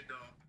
dog.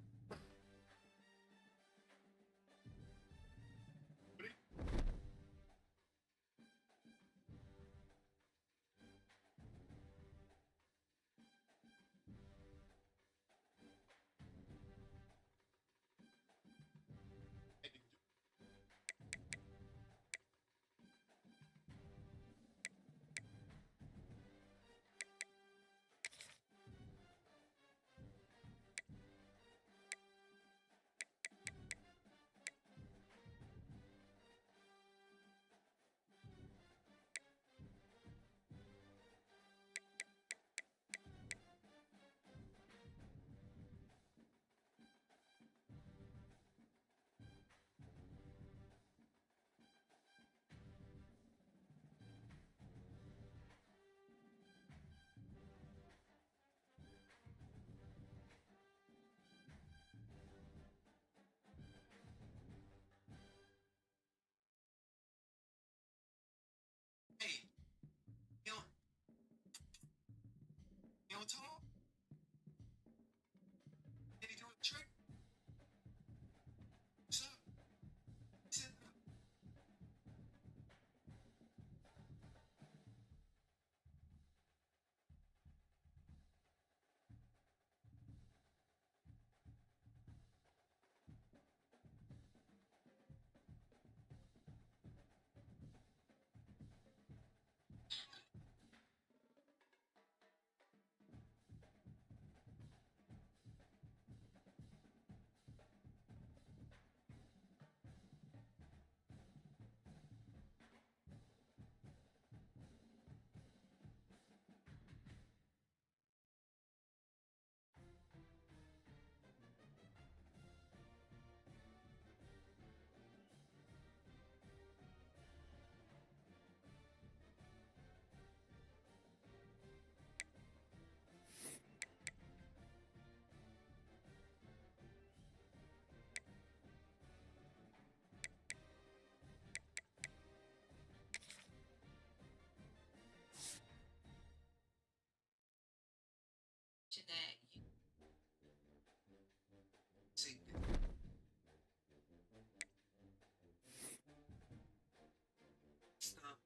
Hey, you don't, you don't talk? Did he do a trick? What's up? Sit up. That you See, stop.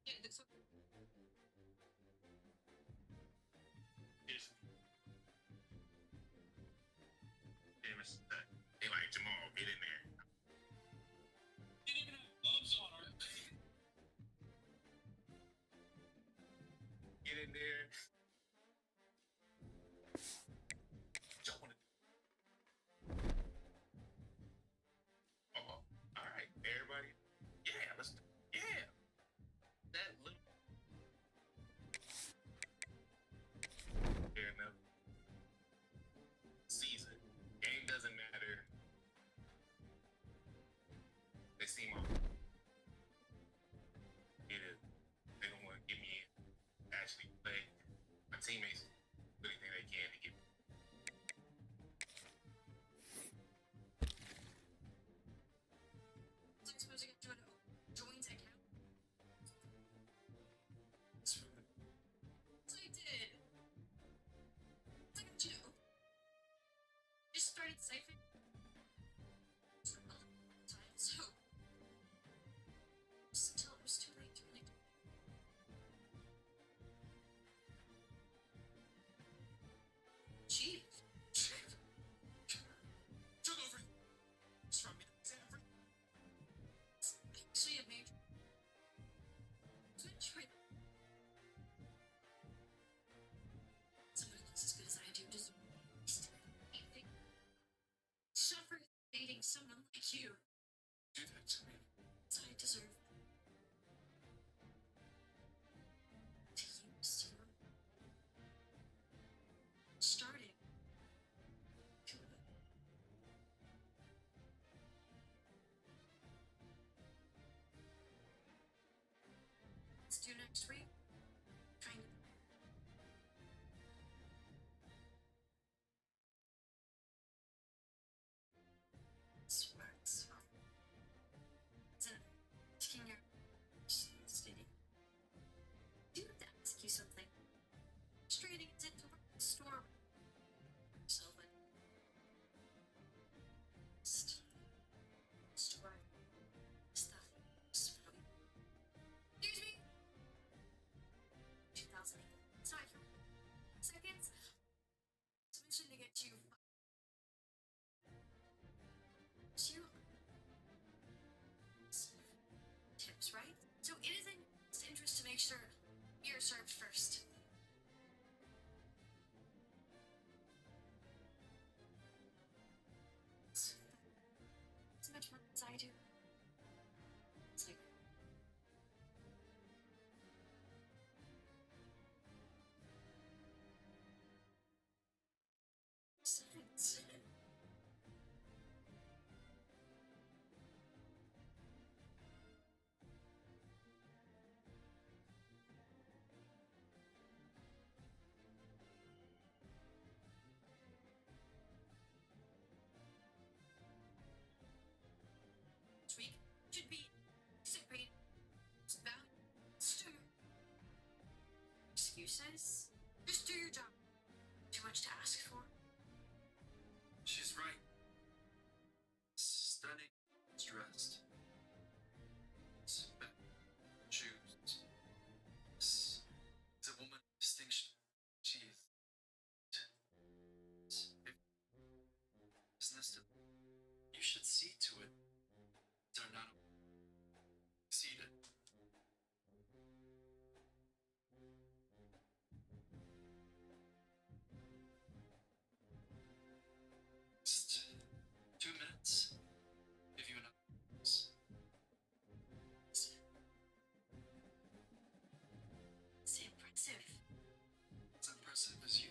yeah, that's okay. Yes. Damn it. They like Jamal, get in there. Didn't even have gloves on her. Get in there. Jump on it. Oh, all right, everybody. Yeah, let's. Yeah, that little. Fair enough. Season. Game doesn't matter. They seem off. It is. They don't want to give me actually play. My teammates do anything they can to get. I was supposed to get joined account. So I did. It's like a joke. Just started siphoning for a long time, so just until it was too late to really do. Chief, Took over. It's from me. It's everything. it's actually a major. So I tried. Someone who looks as good as I do deserves I think suffer dating someone like you. Do that to me. So I deserve to use your starting to let's do next week. Kind of smarts. It's an taking your city. Do that. Ask you something. Straight into the store. I do. It's like sense. We should be separated. About excuses. Just do your job. Too much to ask for. She's right. Stunning, dressed. Shoes. This is a woman of distinction. She is. Business. You should see to it. Turn out succeeded. Just 2 minutes. Give you enough. It's impressive. As impressive as you.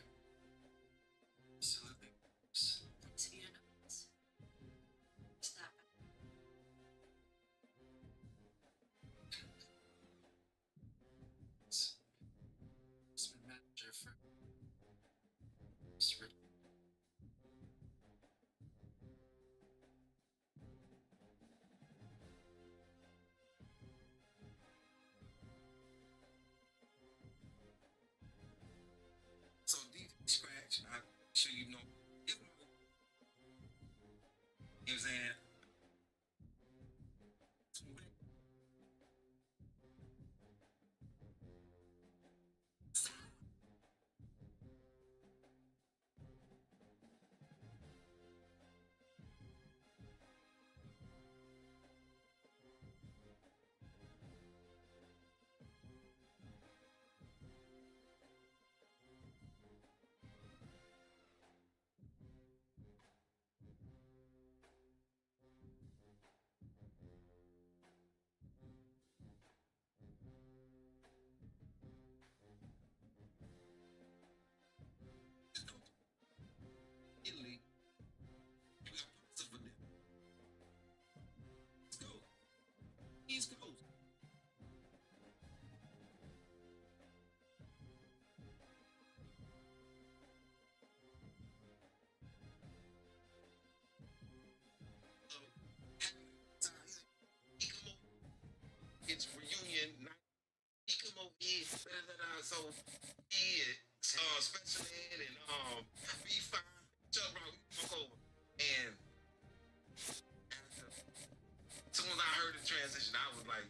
Absolutely. Thanks for your notes. It's that bad. It's been manager for. It's written. So DD Scratch, I'm sure you know. You know what I'm saying? Italy. You got pizza for them. Let's go. East Coast. He come over. It's reunion night. He come over here. So he special ed and B5 Chuck Rock we walk over. And as soon as I heard the transition, I was like,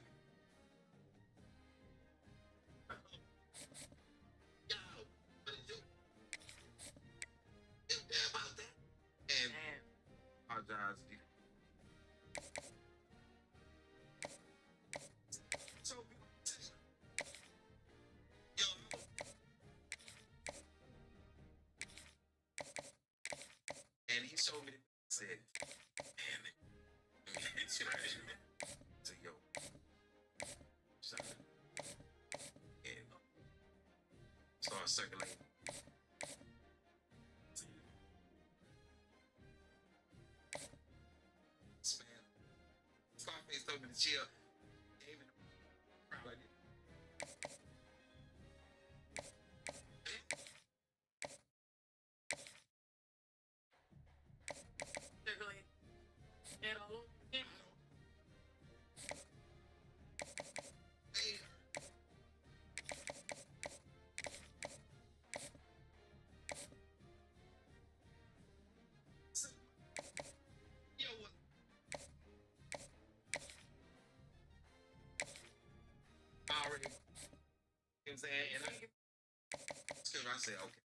yo, what did you care about that? And I apologize. So yo, and he showed me the said, man, it's right. So yo, something. And start circulating. Man, Scarface told me to chill. David, like They're really and all over again. hey, yo, what? I already, you know what I'm saying? And I said, okay.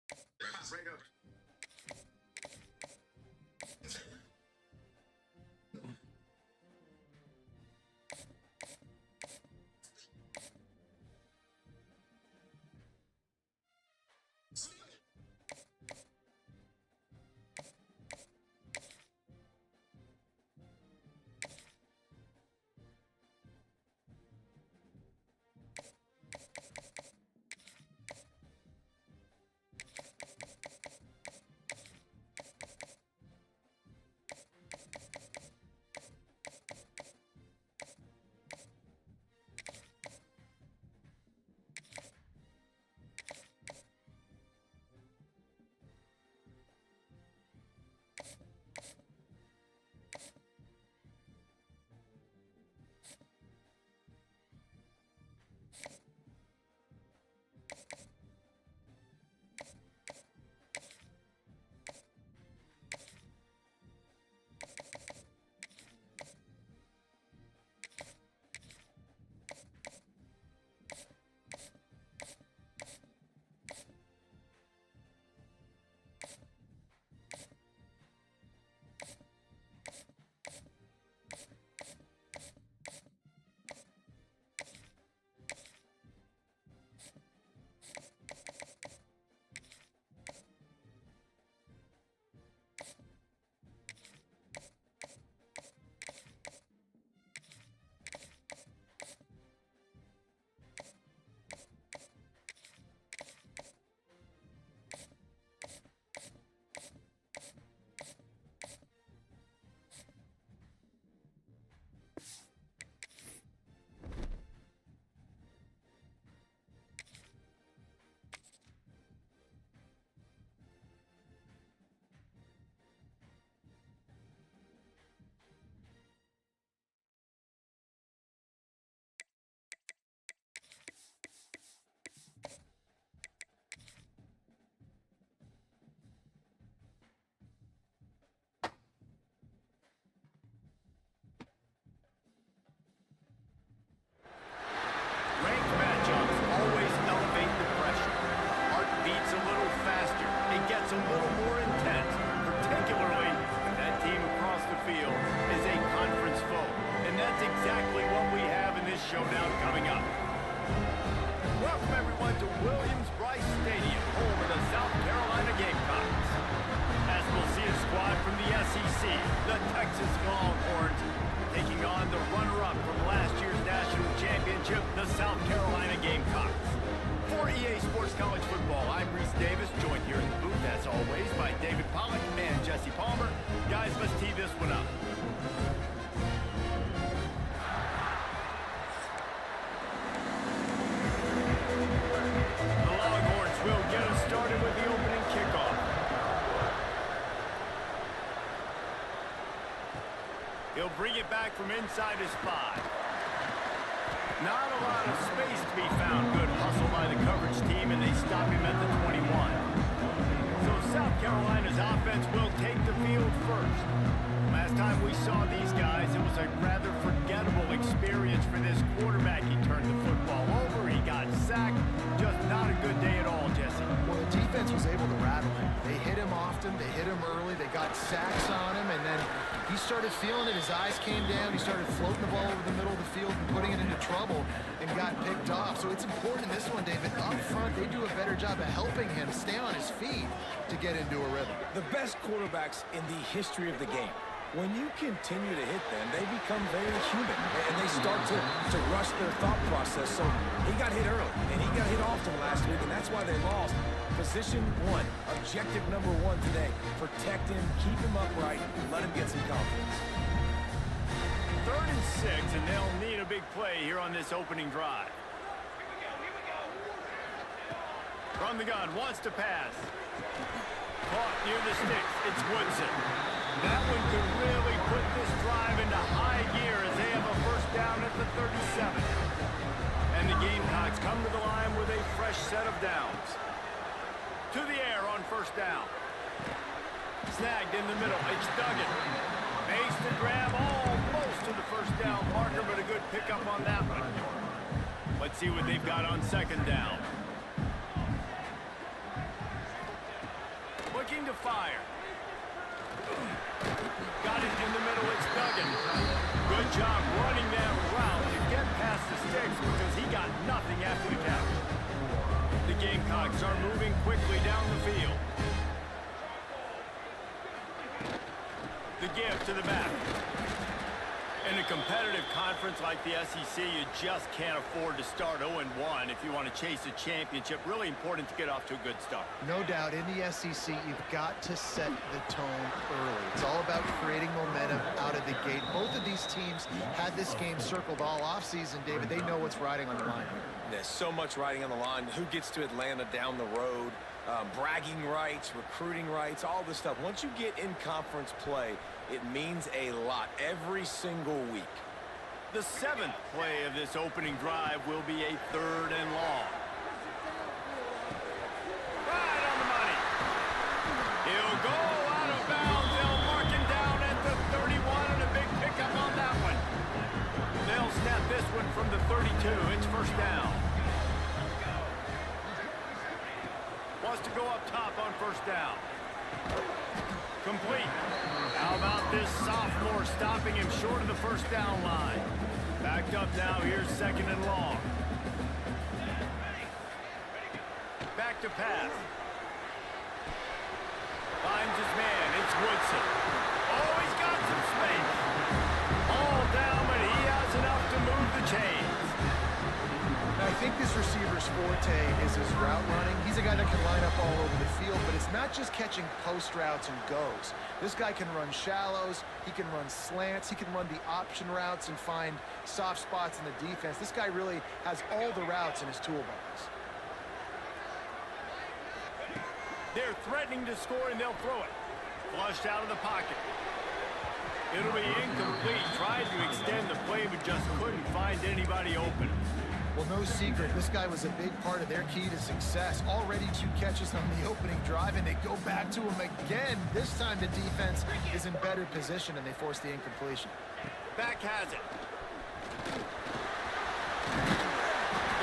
Break up. back from inside his 5. Not a lot of space to be found. Good hustle by the coverage team, and they stop him at the 21. So South Carolina's offense will take the field first. Last time we saw these guys, it was a rather forgettable experience for this quarterback. He turned the football over, he got sacked. Just not a good day at all, Jesse. Well, the defense was able to rattle him. They hit him often, they hit him early, they got sacks on him, and then he started feeling it. His eyes came down, he started floating the ball over the middle of the field and putting it into trouble and got picked off. So it's important in this one, David. Up front, they do a better job of helping him stay on his feet to get into a rhythm. The best quarterbacks in the history of the game, when you continue to hit them, they become very human, and they start to rush their thought process. So he got hit early, and he got hit often last week, and that's why they lost. Position 1, objective number 1 today. Protect him, keep him upright, and let him get some confidence. 3rd and 6, and they'll need a big play here on this opening drive. From the gun, wants to pass. Caught near the sticks, it's Woodson. That one could really put this drive into high gear as they have a first down at the 37. And the Gamecocks come to the line with a fresh set of downs. To the air on first down. Snagged in the middle, it's Duggan. Makes the grab almost to the first down marker, but a good pickup on that one. Let's see what they've got on second down. Looking to fire. Got it in the middle, it's Duggan. Good job running that route to get past the sticks because he got nothing after the catch. The Gamecocks are moving quickly down the field. The give to the back. In a competitive conference like the SEC, you just can't afford to start 0-1 if you want to chase a championship. Really important to get off to a good start. No doubt, in the SEC, you've got to set the tone early. It's all about creating momentum out of the gate. Both of these teams had this game circled all offseason, David. They know what's riding on the line here. There's so much riding on the line. Who gets to Atlanta down the road? Bragging rights, recruiting rights, all this stuff. Once you get in conference play, it means a lot every single week. The 7th play of this opening drive will be a 3rd and long. Right on the money. He'll go out of bounds. They'll mark him down at the 31 and a big pickup on that one. They'll snap this one from the 32. It's first down. Wants to go up top on first down. Complete. How about this sophomore stopping him short of the first down line? Backed up now, here's 2nd and long. Back to pass. Finds his man, it's Woodson. Oh, he's got some space. All down, but he has enough to move the chains. I think this receiver's forte is his route running. He's a guy that can line up all over the field, but it's not just catching post routes and goes. This guy can run shallows, he can run slants, he can run the option routes and find soft spots in the defense. This guy really has all the routes in his toolbox. They're threatening to score, and they'll throw it. Flushed out of the pocket. It'll be incomplete. Tried to extend the play, but just couldn't find anybody open. Well, no secret, this guy was a big part of their key to success. Already 2 catches on the opening drive, and they go back to him again. This time the defense is in better position, and they force the incompletion. Back has it.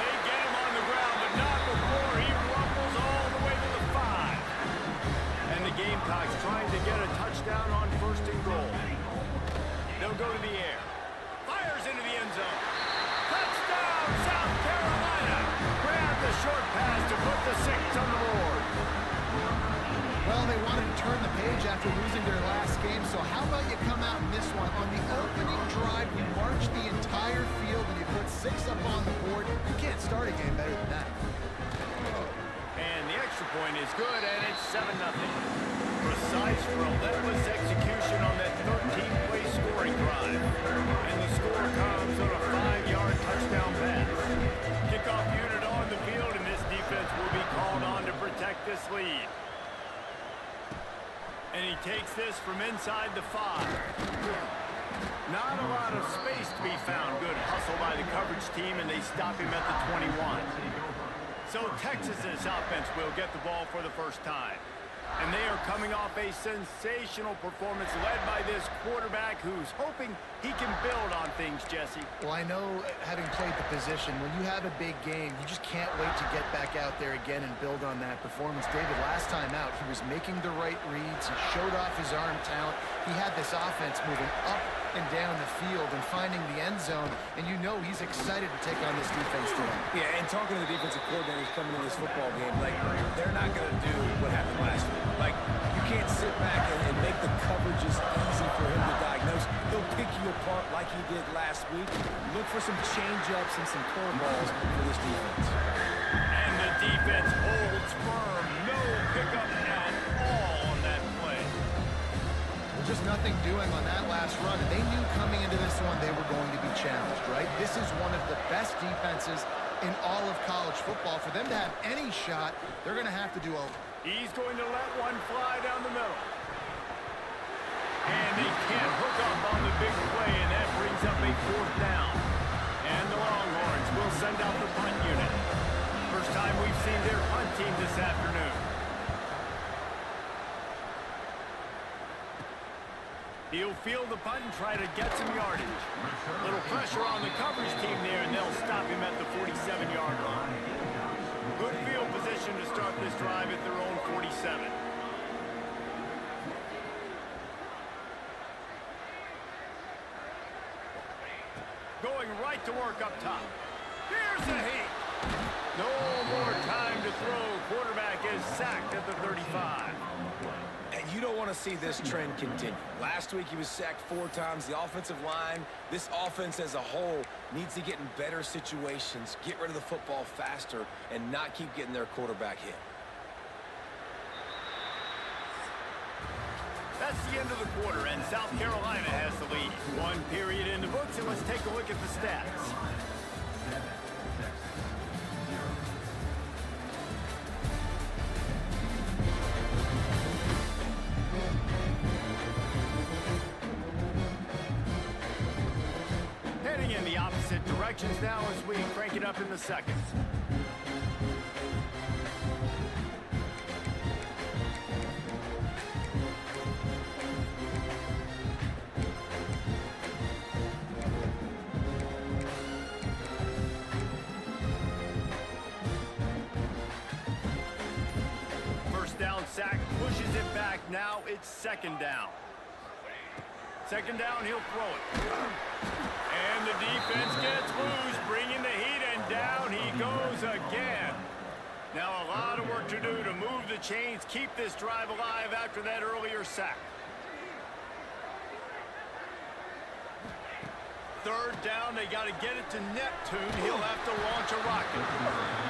They get him on the ground, but not before he rumbles all the way to the 5. And the Gamecocks trying to get a touchdown on 1st and goal. They'll go to the air. Fires into the end zone. Touchdown, South Carolina! Grab the short pass to put the 6 on the board. Well, they wanted to turn the page after losing their last game, so how about you come out in this one? On the opening drive, you march the entire field and you put 6 up on the board. You can't start a game better than that. And the extra point is good, and it's 7-0. Precise, relentless execution on that 13-play scoring drive. And the score comes on a 5-yard touchdown pass. Kickoff unit on the field, and this defense will be called on to protect this lead. And he takes this from inside the 5. Not a lot of space to be found. Good hustle by the coverage team, and they stop him at the 21. So Texas's offense will get the ball for the first time. And they are coming off a sensational performance led by this quarterback who's hoping he can build on things, Jesse. Well, I know, having played the position, when you have a big game, you just can't wait to get back out there again and build on that performance. David, last time out, he was making the right reads. He showed off his arm talent. He had this offense moving up and down the field and finding the end zone, and you know he's excited to take on this defense today. Yeah, and talking to the defensive coordinators coming in this football game, like, they're not going to do what happened last week. Like, you can't sit back and make the coverages easy for him to diagnose. He'll pick you apart like he did last week. Look for some change-ups and some curveballs for this defense. And the defense holds firm. No pickup at all on that play. Just nothing doing on that last run, and they knew coming into this one they were going to be challenged, right? This is one of the best defenses in all of college football. For them to have any shot, they're going to have to do a... He's going to let one fly down the middle. And they can't hook up on the big play, and that brings up a 4th down. And the Longhorns will send out the punt unit. First time we've seen their punt team this afternoon. He'll field the punt and try to get some yardage. A little pressure on the coverage team there, and they'll stop him at the 47-yard line. Good field position to start this drive at their own 47. Going right to work up top. Here's a heat. No more time to throw. Quarterback is sacked at the 35. And you don't want to see this trend continue. Last week he was sacked 4 times. The offensive line, this offense as a whole, needs to get in better situations, get rid of the football faster, and not keep getting their quarterback hit. That's the end of the quarter, and South Carolina has the lead. 1 period in the books, and let's take a look at the stats. Heading in the opposite directions now as we crank it up in the second. Sack pushes it back. Now it's 2nd down. 2nd down, he'll throw it. And the defense gets loose, bringing the heat, and down he goes again. Now a lot of work to do to move the chains, keep this drive alive after that earlier sack. 3rd down, they got to get it to Neptune. He'll have to launch a rocket.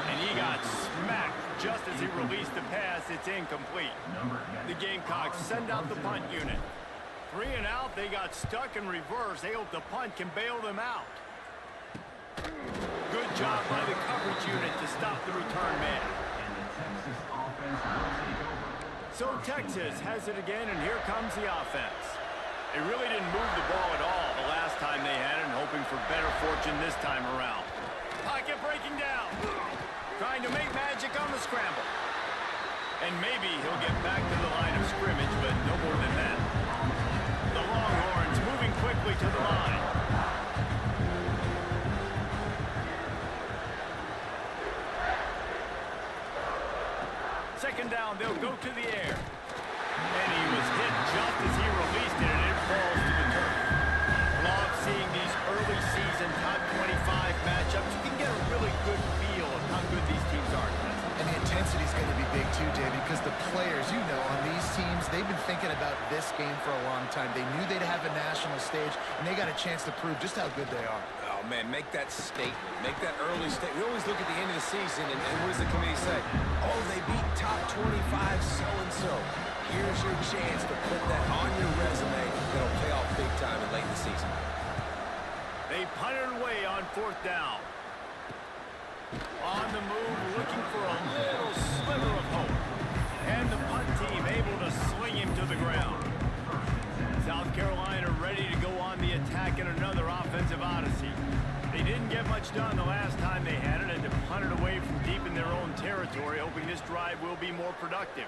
And he got smacked just as he released the pass. It's incomplete. The Gamecocks send out the punt unit. 3 and out, they got stuck in reverse. They hope the punt can bail them out. Good job by the coverage unit to stop the return man. So Texas has it again, and here comes the offense. They really didn't move the ball at all the last time they had it, hoping for better fortune this time around. Pocket breaking down. Trying to make magic on the scramble. And maybe he'll get back to the line of scrimmage, but no more than that. The Longhorns moving quickly to the line. Second down, they'll go to the air. And he was hit just as he released it, and it falls to the turf. Love seeing these early season top 25 matchups. You can get a really good feel of how good these teams are. And the intensity is going to be big too, David, because the players, you know, on these teams, they've been thinking about this game for a long time. They knew they'd have a national stage, and they got a chance to prove just how good they are. Oh, man, make that statement. Make that early statement. We always look at the end of the season, and what does the committee say? Oh, they beat top 25 so-and-so. Here's your chance to put that on your resume that'll pay off big time and late in the season. They punted away on 4th down. On the move, looking for a little sliver of hope. And the punt team able to sling him to the ground. South Carolina ready to go on the attack in another offensive odyssey. They didn't get much done the last time they had it and to punt it away from deep in their own territory, hoping this drive will be more productive.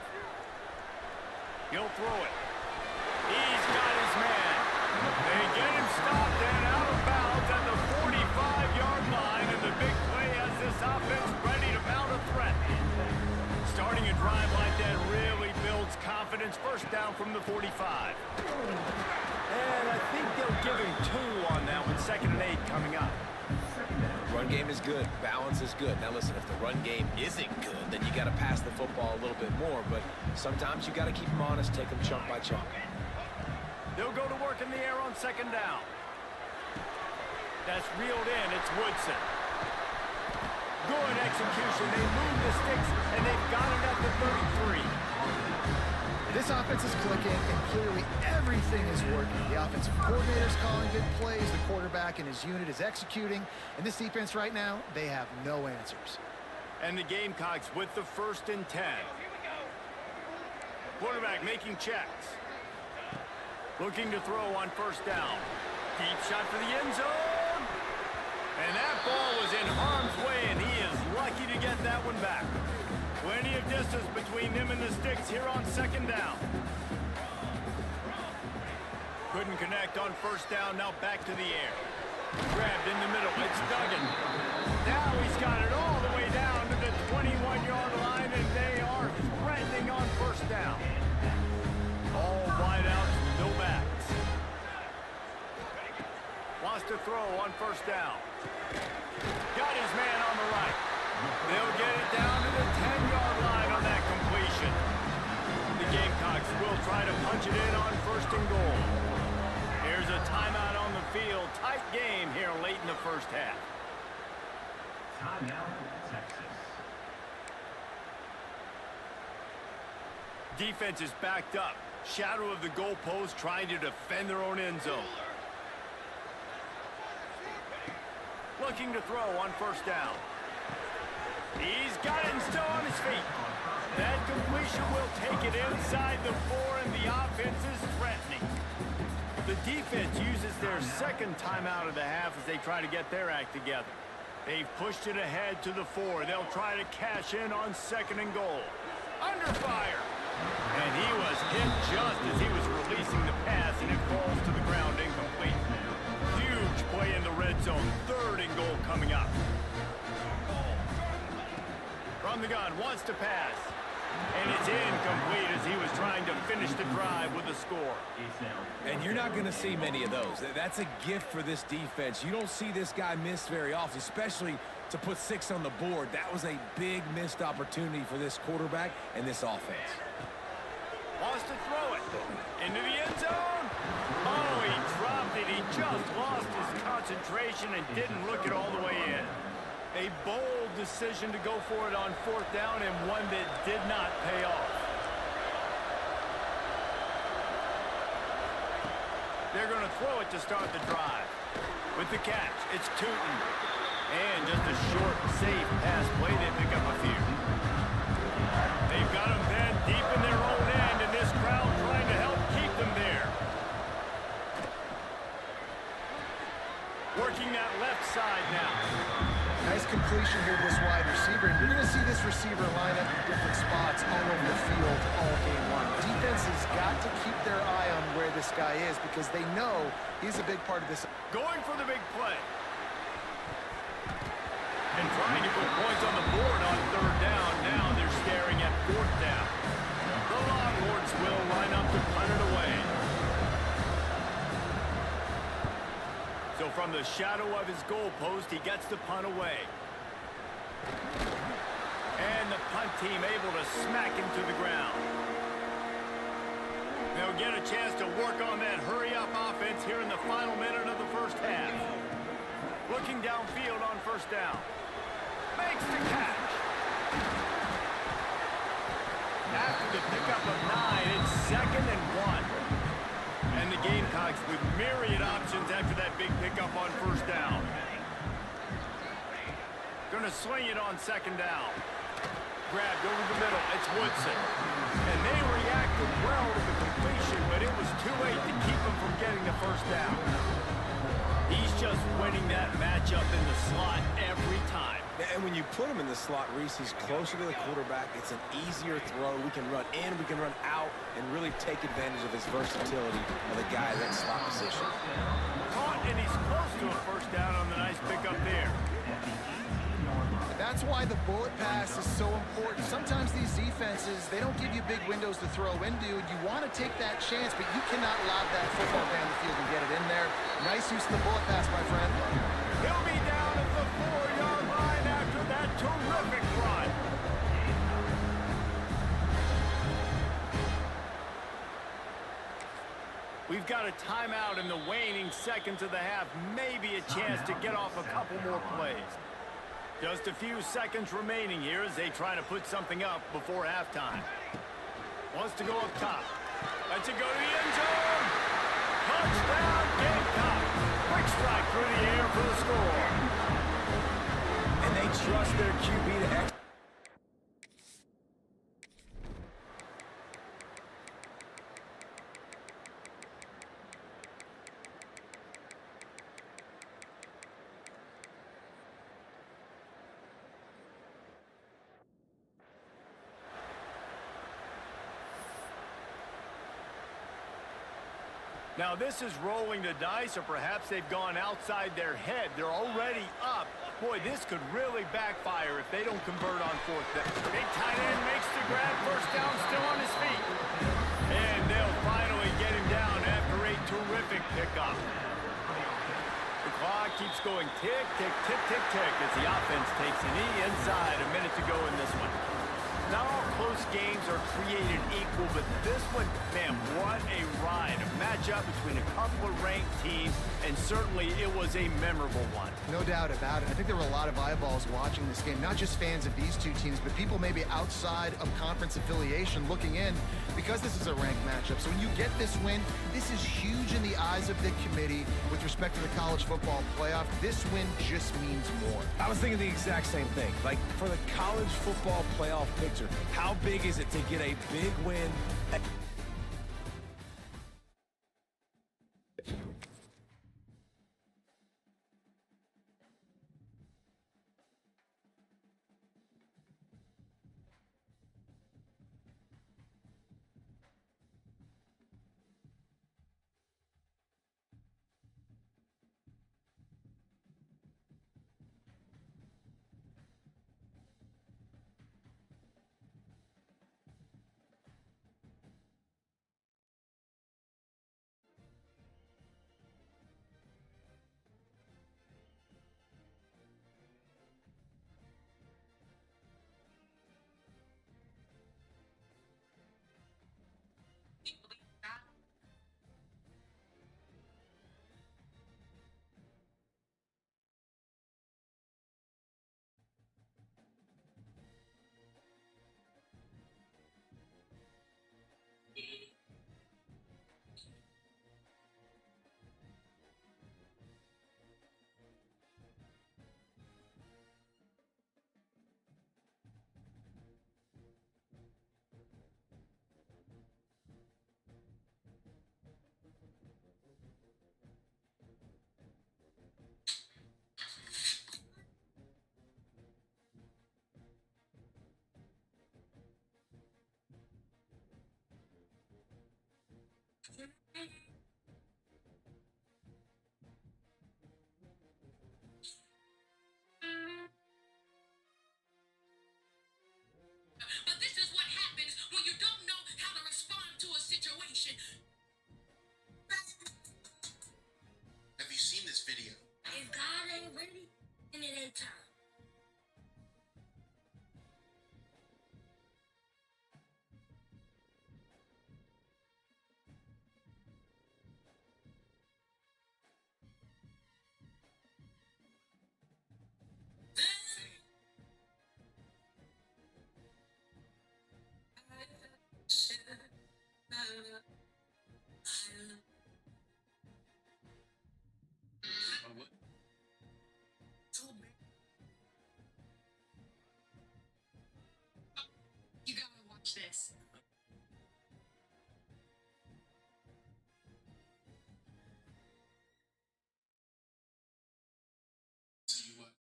He'll throw it. He's got his man. They get him stopped and out of bounds at the 45-yard line, and the big play has this offense ready to mount a threat. Starting a drive like that really builds confidence. First down from the 45. And I think they'll give him 2 on that one. 2nd and 8 coming up. Run game is good. Balance is good. Now listen, if the run game isn't good, then you got to pass the football a little bit more. But sometimes you got to keep them honest, take them chunk by chunk. They'll go to work in the air on 2nd down. That's reeled in. It's Woodson. Good execution. They move the sticks, and they've got it at the 33. This offense is clicking, and clearly everything is working. The offensive coordinator is calling good plays. The quarterback and his unit is executing. And this defense right now, they have no answers. And the Gamecocks with the 1st and 10. Quarterback making checks. Looking to throw on 1st down. Deep shot for the end zone. And that ball was in harm's way, and he is lucky to get that one back. Plenty of distance between him and the sticks here on 2nd down. Couldn't connect on 1st down, now back to the air. Grabbed in the middle, it's Duggan. Now he's got it all the way down to the 21-yard line, and they are threatening on 1st down. All wideouts, no backs. Wants to throw on 1st down. Got his man on the right. They'll get it down to the 10-yard line on that completion. The Gamecocks will try to punch it in on 1st and goal. Here's a timeout on the field. Tight game here late in the 1st half. Timeout, Texas. Defense is backed up. Shadow of the goalpost trying to defend their own end zone. Looking to throw on 1st down. He's got it and still on his feet. That completion will take it inside the 4, and the offense is threatening. The defense uses their 2nd timeout of the half as they try to get their act together. They've pushed it ahead to the 4. They'll try to cash in on 2nd and goal. Under fire. And he was hit just as he was releasing the pass, and it falls to the ground incomplete. Huge play in the red zone. 3rd and goal coming up. From the gun, wants to pass. And it's incomplete as he was trying to finish the drive with a score. And you're not going to see many of those. That's a gift for this defense. You don't see this guy miss very often, especially to put 6 on the board. That was a big missed opportunity for this quarterback and this offense. Wants to throw it into the end zone. Oh, he dropped it. He just lost his concentration and didn't look it all the way in. A bold decision to go for it on 4th down, and one that did not pay off. They're going to throw it to start the drive. With the catch, it's Tootin. And just a short, safe pass play. They pick up a few. They've got them then deep in their own end, and this crowd trying to help keep them there. Working that left side now. Nice completion here to this wide receiver, and you're going to see this receiver line up in different spots all over the field all game long. Defense has got to keep their eye on where this guy is because they know he's a big part of this. Going for the big play. And trying to put points on the board on 3rd down. Now they're staring at 4th down. The Longhorns will line up to punt it away. So from the shadow of his goalpost, he gets the punt away. And the punt team able to smack him to the ground. They'll get a chance to work on that hurry-up offense here in the final minute of the 1st half. Looking downfield on 1st down. Makes the catch. After the pickup of 9, it's 2nd and 1. And the Gamecocks with myriad options after that big pickup on 1st down. Going to swing it on 2nd down. Grabbed over the middle. It's Woodson. And they reacted well to the completion, but it was too late to keep them getting the first down. He's just winning that matchup in the slot every time. And when you put him in the slot, Reese, he's closer to the quarterback. It's an easier throw. We can run in, we can run out, and really take advantage of his versatility of the guy in that slot position. Caught, and he's close to a first down on the nice pickup there. That's why the bullet pass is so important. Sometimes these defenses, they don't give you big windows to throw into. You want to take that chance, but you cannot lob that football down the field and get it in there. Nice use of the bullet pass, my friend. He'll be down at the 4-yard line after that terrific run. We've got a timeout in the waning seconds of the half. Maybe a chance to get off a couple more plays. Just a few seconds remaining here as they try to put something up before halftime. Wants to go up top. Lets it go to the end zone. Touchdown, Gamecock. Quick strike through the air for the score. And they trust their QB to execute. Now this is rolling the dice, or perhaps they've gone outside their head. They're already up. Boy, this could really backfire if they don't convert on fourth down. Big tight end makes the grab, first down, still on his feet. And they'll finally get him down after a terrific pickup. The clock keeps going tick, tick, tick, tick, tick as the offense takes a knee inside. A minute to go in this one. Not all close games are created equal, but this one, man, what a ride. A matchup between a couple of ranked teams, and certainly it was a memorable one. No doubt about it. I think there were a lot of eyeballs watching this game, not just fans of these two teams, but people maybe outside of conference affiliation looking in because this is a ranked matchup. So when you get this win, this is huge in the eyes of the committee with respect to the college football playoff. This win just means more. I was thinking the exact same thing. Like, for the college football playoff picture, how big is it to get a big win?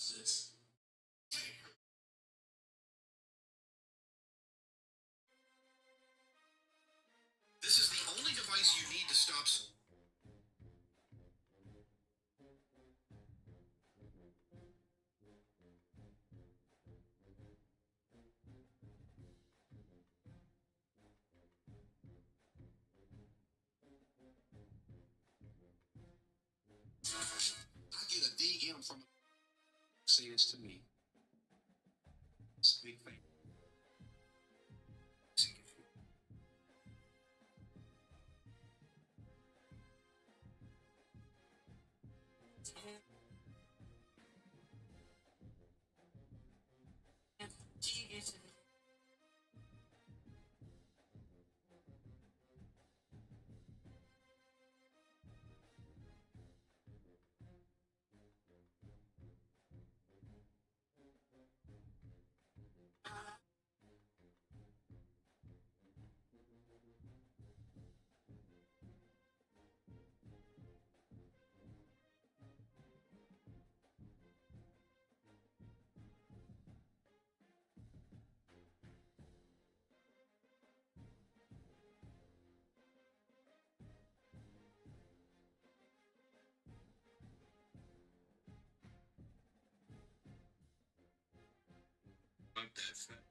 justice. This is the only device you need to stop. I get a DM from say this to me. It's a big thing. Like that fat.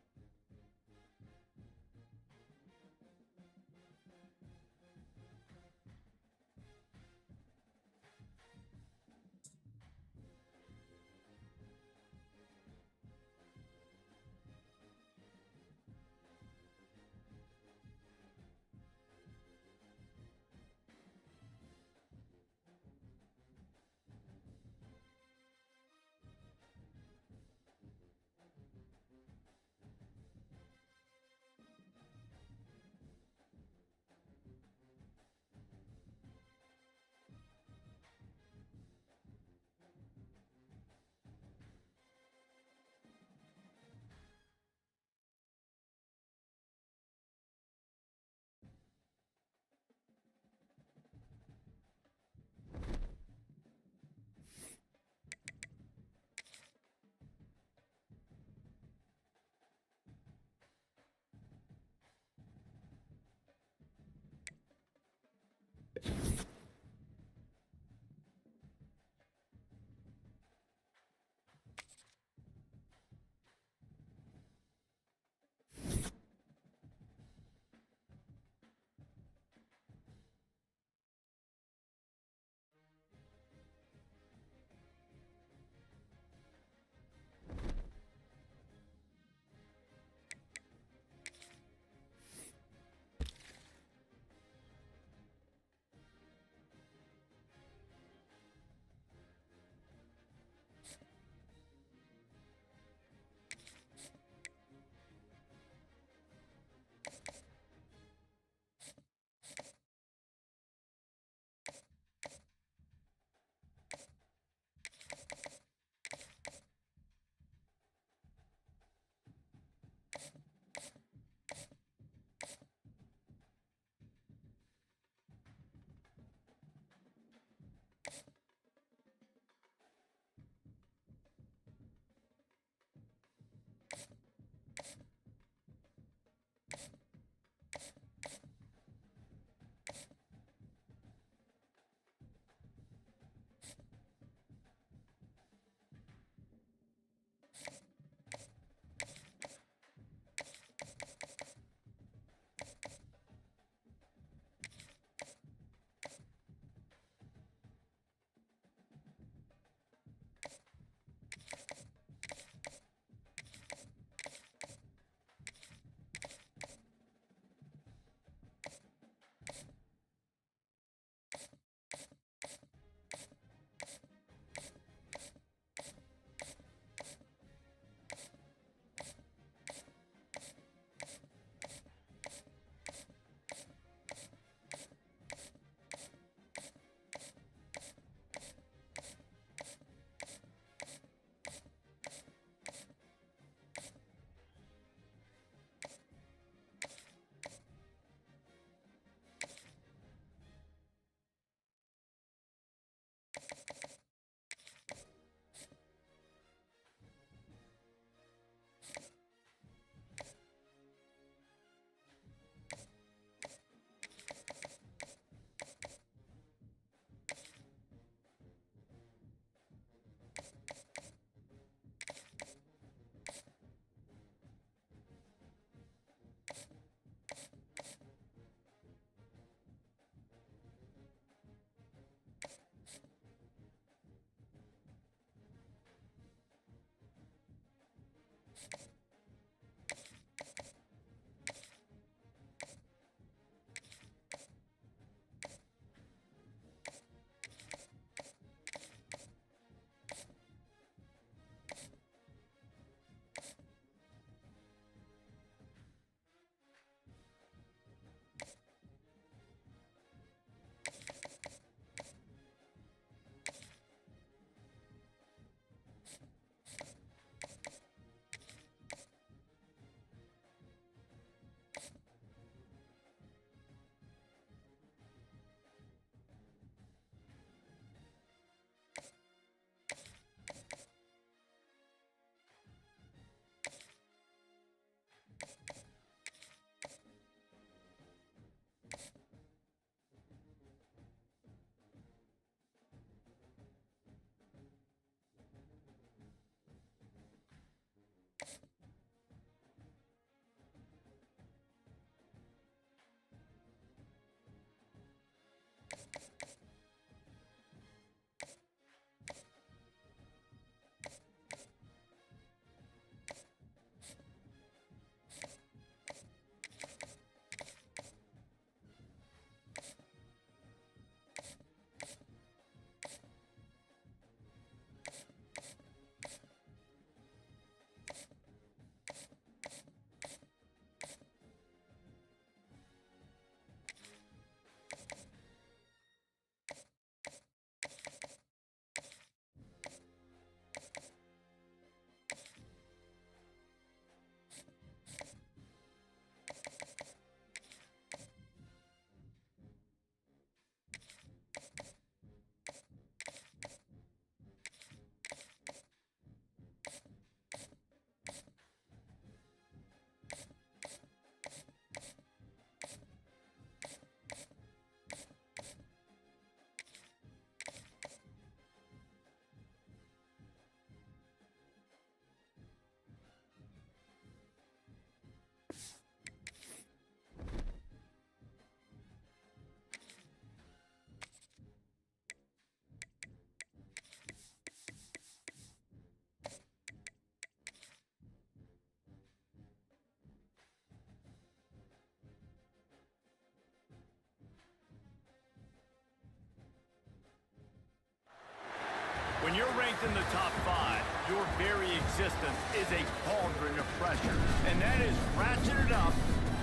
When you're ranked in the top 5, your very existence is a cauldron of pressure. And that is ratcheted up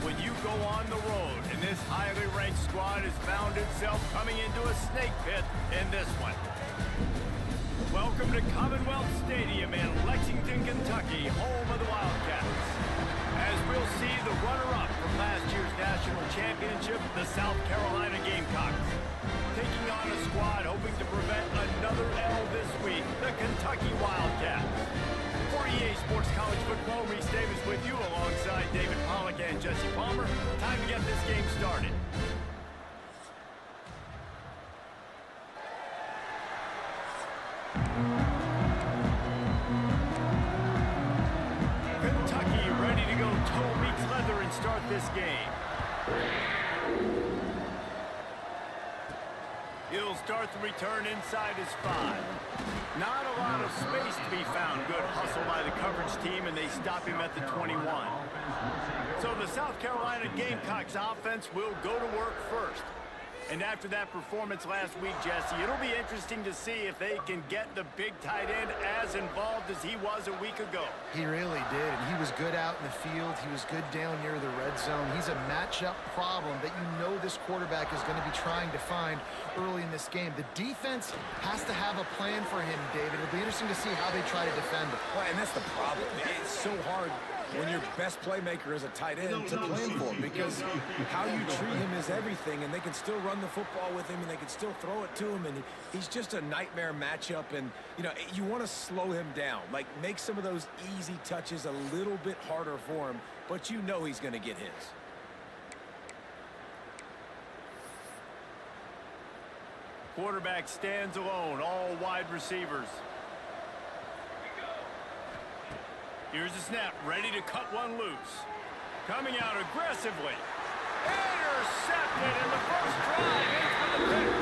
when you go on the road. And this highly ranked squad has found itself coming into a snake pit in this one. Welcome to Commonwealth Stadium in Lexington, Kentucky, home of the Wildcats. As we'll see the runner-up from last year's national championship, the South Carolina Gamecocks, taking on a squad hoping to prevent another L this week, the Kentucky Wildcats. For EA Sports College Football, Reese Davis with you alongside David Pollack and Jesse Palmer. Time to get this game started. Kentucky ready to go toe meets leather and start this game. He'll start the return inside his 5. Not a lot of space to be found. Good hustle by the coverage team, and they stop him at the 21. So the South Carolina Gamecocks offense will go to work first. And after that performance last week, Jesse, it'll be interesting to see if they can get the big tight end as involved as he was a week ago. He really did. He was good out in the field. He was good down near the red zone. He's a matchup problem that you know this quarterback is going to be trying to find early in this game. The defense has to have a plan for him, David. It'll be interesting to see how they try to defend him. Well, and that's the problem. It's so hard when your best playmaker is a tight end to plan for him, because how you treat him is everything, and they can still run the football with him, and they can still throw it to him, and he's just a nightmare matchup. And you know, you want to slow him down, like make some of those easy touches a little bit harder for him, but you know he's going to get his. Quarterback stands alone, all wide receivers. Here's the snap, ready to cut one loose. Coming out aggressively. Intercepted in the first drive. In for the pick.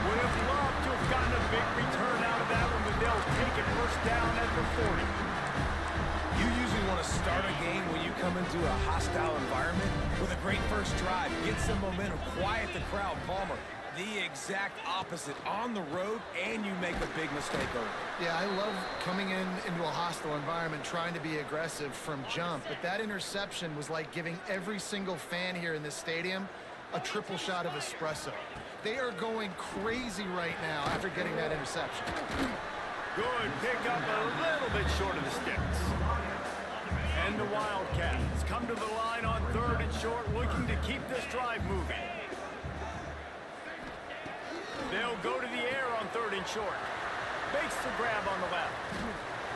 Would have loved to have gotten a big return out of that one, but they'll take it first down at the 40. You usually want to start a game when you come into a hostile environment with a great first drive. Get some momentum, quiet the crowd. Palmer, the exact opposite. On the road, and you make a big mistake over it. Yeah, I love coming into a hostile environment, trying to be aggressive from jump, but that interception was like giving every single fan here in this stadium a triple shot of espresso. They are going crazy right now after getting that interception. Good pick up, a little bit short of the sticks. And the Wildcats come to the line on 3rd and short, looking to keep this drive moving. They'll go to the air on 3rd and short. Makes the grab on the left.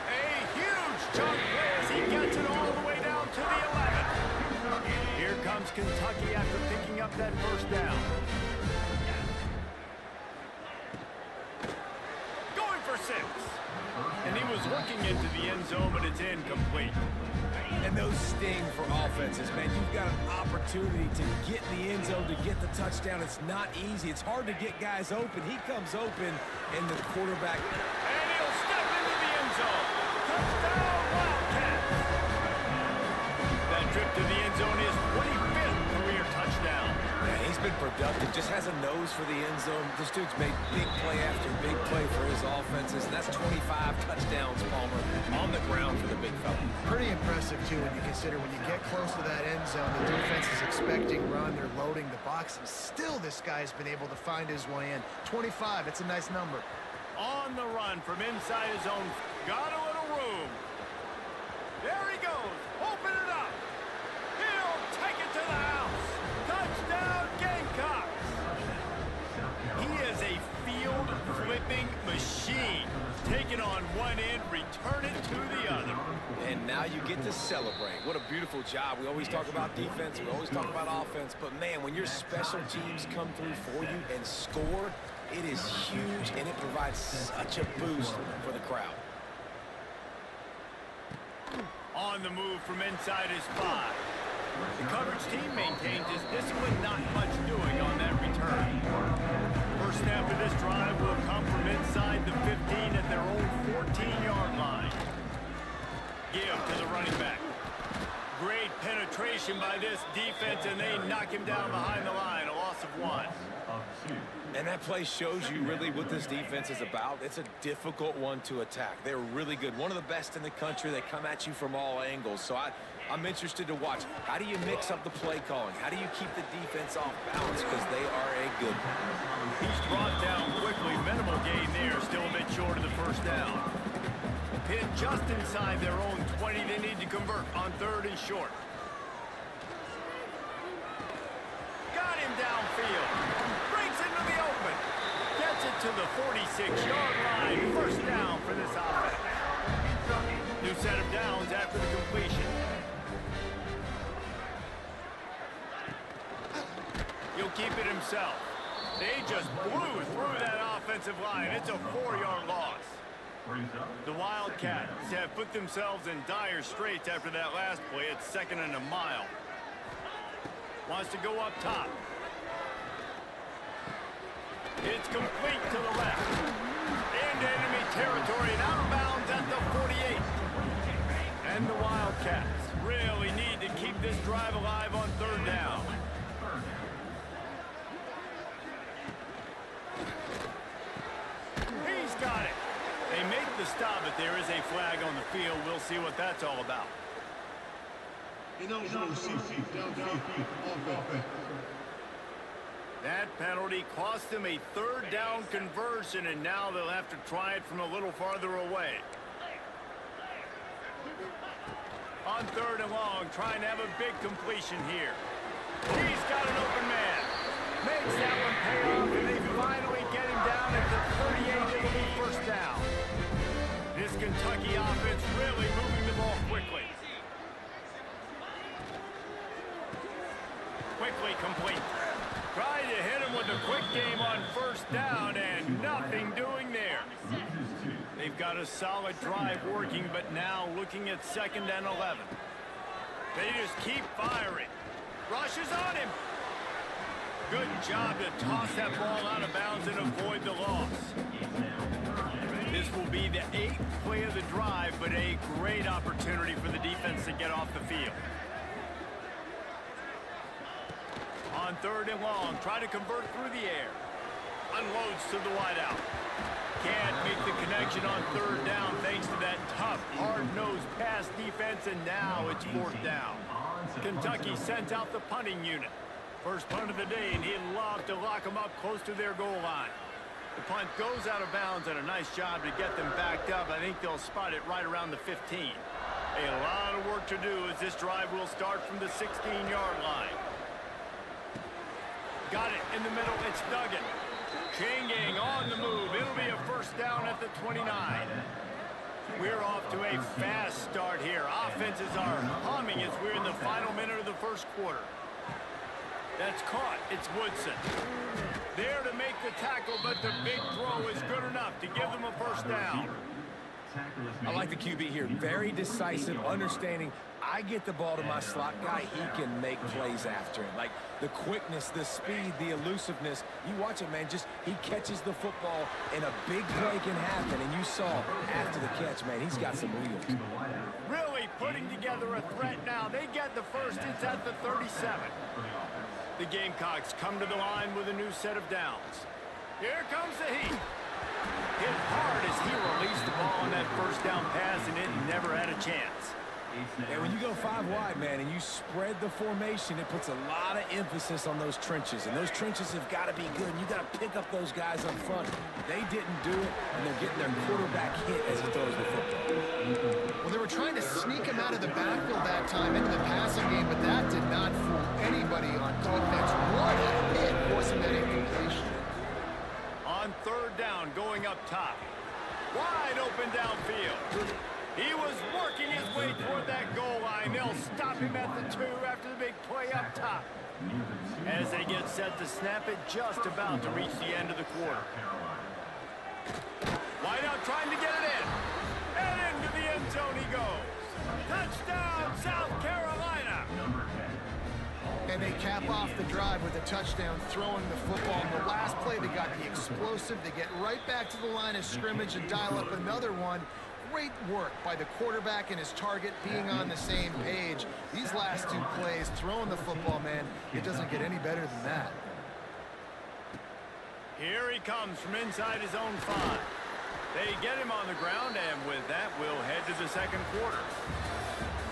A huge chunk play as he gets it all the way down to the 11. Here comes Kentucky after picking up that first down. Going for 6. And he was looking into the end zone, but it's incomplete. And those sting for offenses, man. You've got an opportunity to get in the end zone, to get the touchdown. It's not easy. It's hard to get guys open. He comes open, and the quarterback... And he'll step into the end zone. Touchdown, Wildcats! That trip to the end zone is 25th career touchdown. Man, he's been productive, just has a nose for the end zone. This dude's made big play after big play for his offenses, and that's 25 touchdowns, Palmer, on the ground for the big fella. Pretty impressive, too, when you consider when you get close to that end zone, the defense is expecting run, they're loading the box, and still this guy's been able to find his way in. 25, it's a nice number. On the run from inside his own, got a little room. There he goes, open it up. He'll take it to the house. Touchdown, Gamecocks. He is a field-flipping machine. Taking on one end, return it to the other. And now you get to celebrate. What a beautiful job. We always talk about defense, we always talk about offense, but man, when your special teams come through for you and score, it is huge, and it provides such a boost for the crowd. On the move from inside his 5. The coverage team maintains his discipline, not much doing on that return. First snap of this drive will come from inside the 15 at their own 14-yard line. Give to the running back. Great penetration by this defense, and they knock him down behind the line, a loss of 1. And that play shows you really what this defense is about. It's a difficult one to attack. They're really good. One of the best in the country. They come at you from all angles. So I'm interested to watch. How do you mix up the play calling? How do you keep the defense off balance? Because they are a good one. He's brought down quickly. Minimal gain there. Still a bit short of the first down. Hit just inside their own 20. They need to convert on 3rd and short. Got him downfield. Brings it to the open. Gets it to the 46-yard line. First down for this offense. New set of downs after the completion. He'll keep it himself. They just blew through that offensive line. It's a 4-yard loss. The Wildcats have put themselves in dire straits after that last play. It's 2nd and a mile. Wants to go up top. It's complete to the left. Into enemy territory and out of bounds at the 48. And the Wildcats really need to keep this drive alive on 3rd down. He's got it. They make the stop, but there is a flag on the field. We'll see what that's all about. That penalty cost them a 3rd down conversion, and now they'll have to try it from a little farther away. On 3rd and long, trying to have a big completion here. He's got an open man. Makes that one pay off, and they finally get him down at the 38. It'll be first down. This Kentucky offense really moving the ball quickly. Quickly complete. Trying to hit him with a quick game on 1st down, and nothing doing there. They've got a solid drive working, but now looking at 2nd and 11. They just keep firing. Rushes on him. Good job to toss that ball out of bounds and avoid the loss. This will be the 8th play of the drive, but a great opportunity for the defense to get off the field. On 3rd and long, try to convert through the air. Unloads to the wideout. Can't make the connection on 3rd down thanks to that tough, hard-nosed pass defense, and now it's 4th down. Kentucky sends out the punting unit. First punt of the day, and he'd love to lock them up close to their goal line. The punt goes out of bounds, and a nice job to get them backed up. I think they'll spot it right around the 15. A lot of work to do as this drive will start from the 16-yard line. Got it in the middle. It's Duggan. Changing on the move. It'll be a first down at the 29. We're off to a fast start here. Offenses are humming as we're in the final minute of the first quarter. That's caught. It's Woodson. There to make the tackle, but the big throw is good enough to give them a first down. I like the QB here. Very decisive, understanding. I get the ball to my slot guy, he can make plays after it. Like the quickness, the speed, the elusiveness. You watch it, man. Just he catches the football, and a big play can happen. And you saw after the catch, man, he's got some wheels. Really putting together a threat now. They get the first. It's at the 37. The Gamecocks come to the line with a new set of downs. Here comes the heat. Hit hard as he released the ball on that first down pass, and it never had a chance. And when you go 5 wide, man, and you spread the formation, it puts a lot of emphasis on those trenches. And those trenches have got to be good. You got to pick up those guys up front. They didn't do it, and they're getting their quarterback hit as he throws the football. Well, they were trying to sneak him out of the backfield that time into the passing game, but that did not fool anybody on defense. What a hit forcing that incompletion. On 3rd down, going up top. Wide open downfield. He was working his way toward that goal line. They'll stop him at the 2 after the big play up top. As they get set to snap it, just about to reach the end of the quarter. Wideout trying to get it in. And into the end zone he goes. Touchdown, South Carolina. And they cap off the drive with a touchdown, throwing the football. In the last play, they got the explosive. They get right back to the line of scrimmage and dial up another one. Great work by the quarterback and his target being on the same page. These last 2 plays, throwing the football, man, it doesn't get any better than that. Here he comes from inside his own 5. They get him on the ground, and with that, we'll head to the second quarter.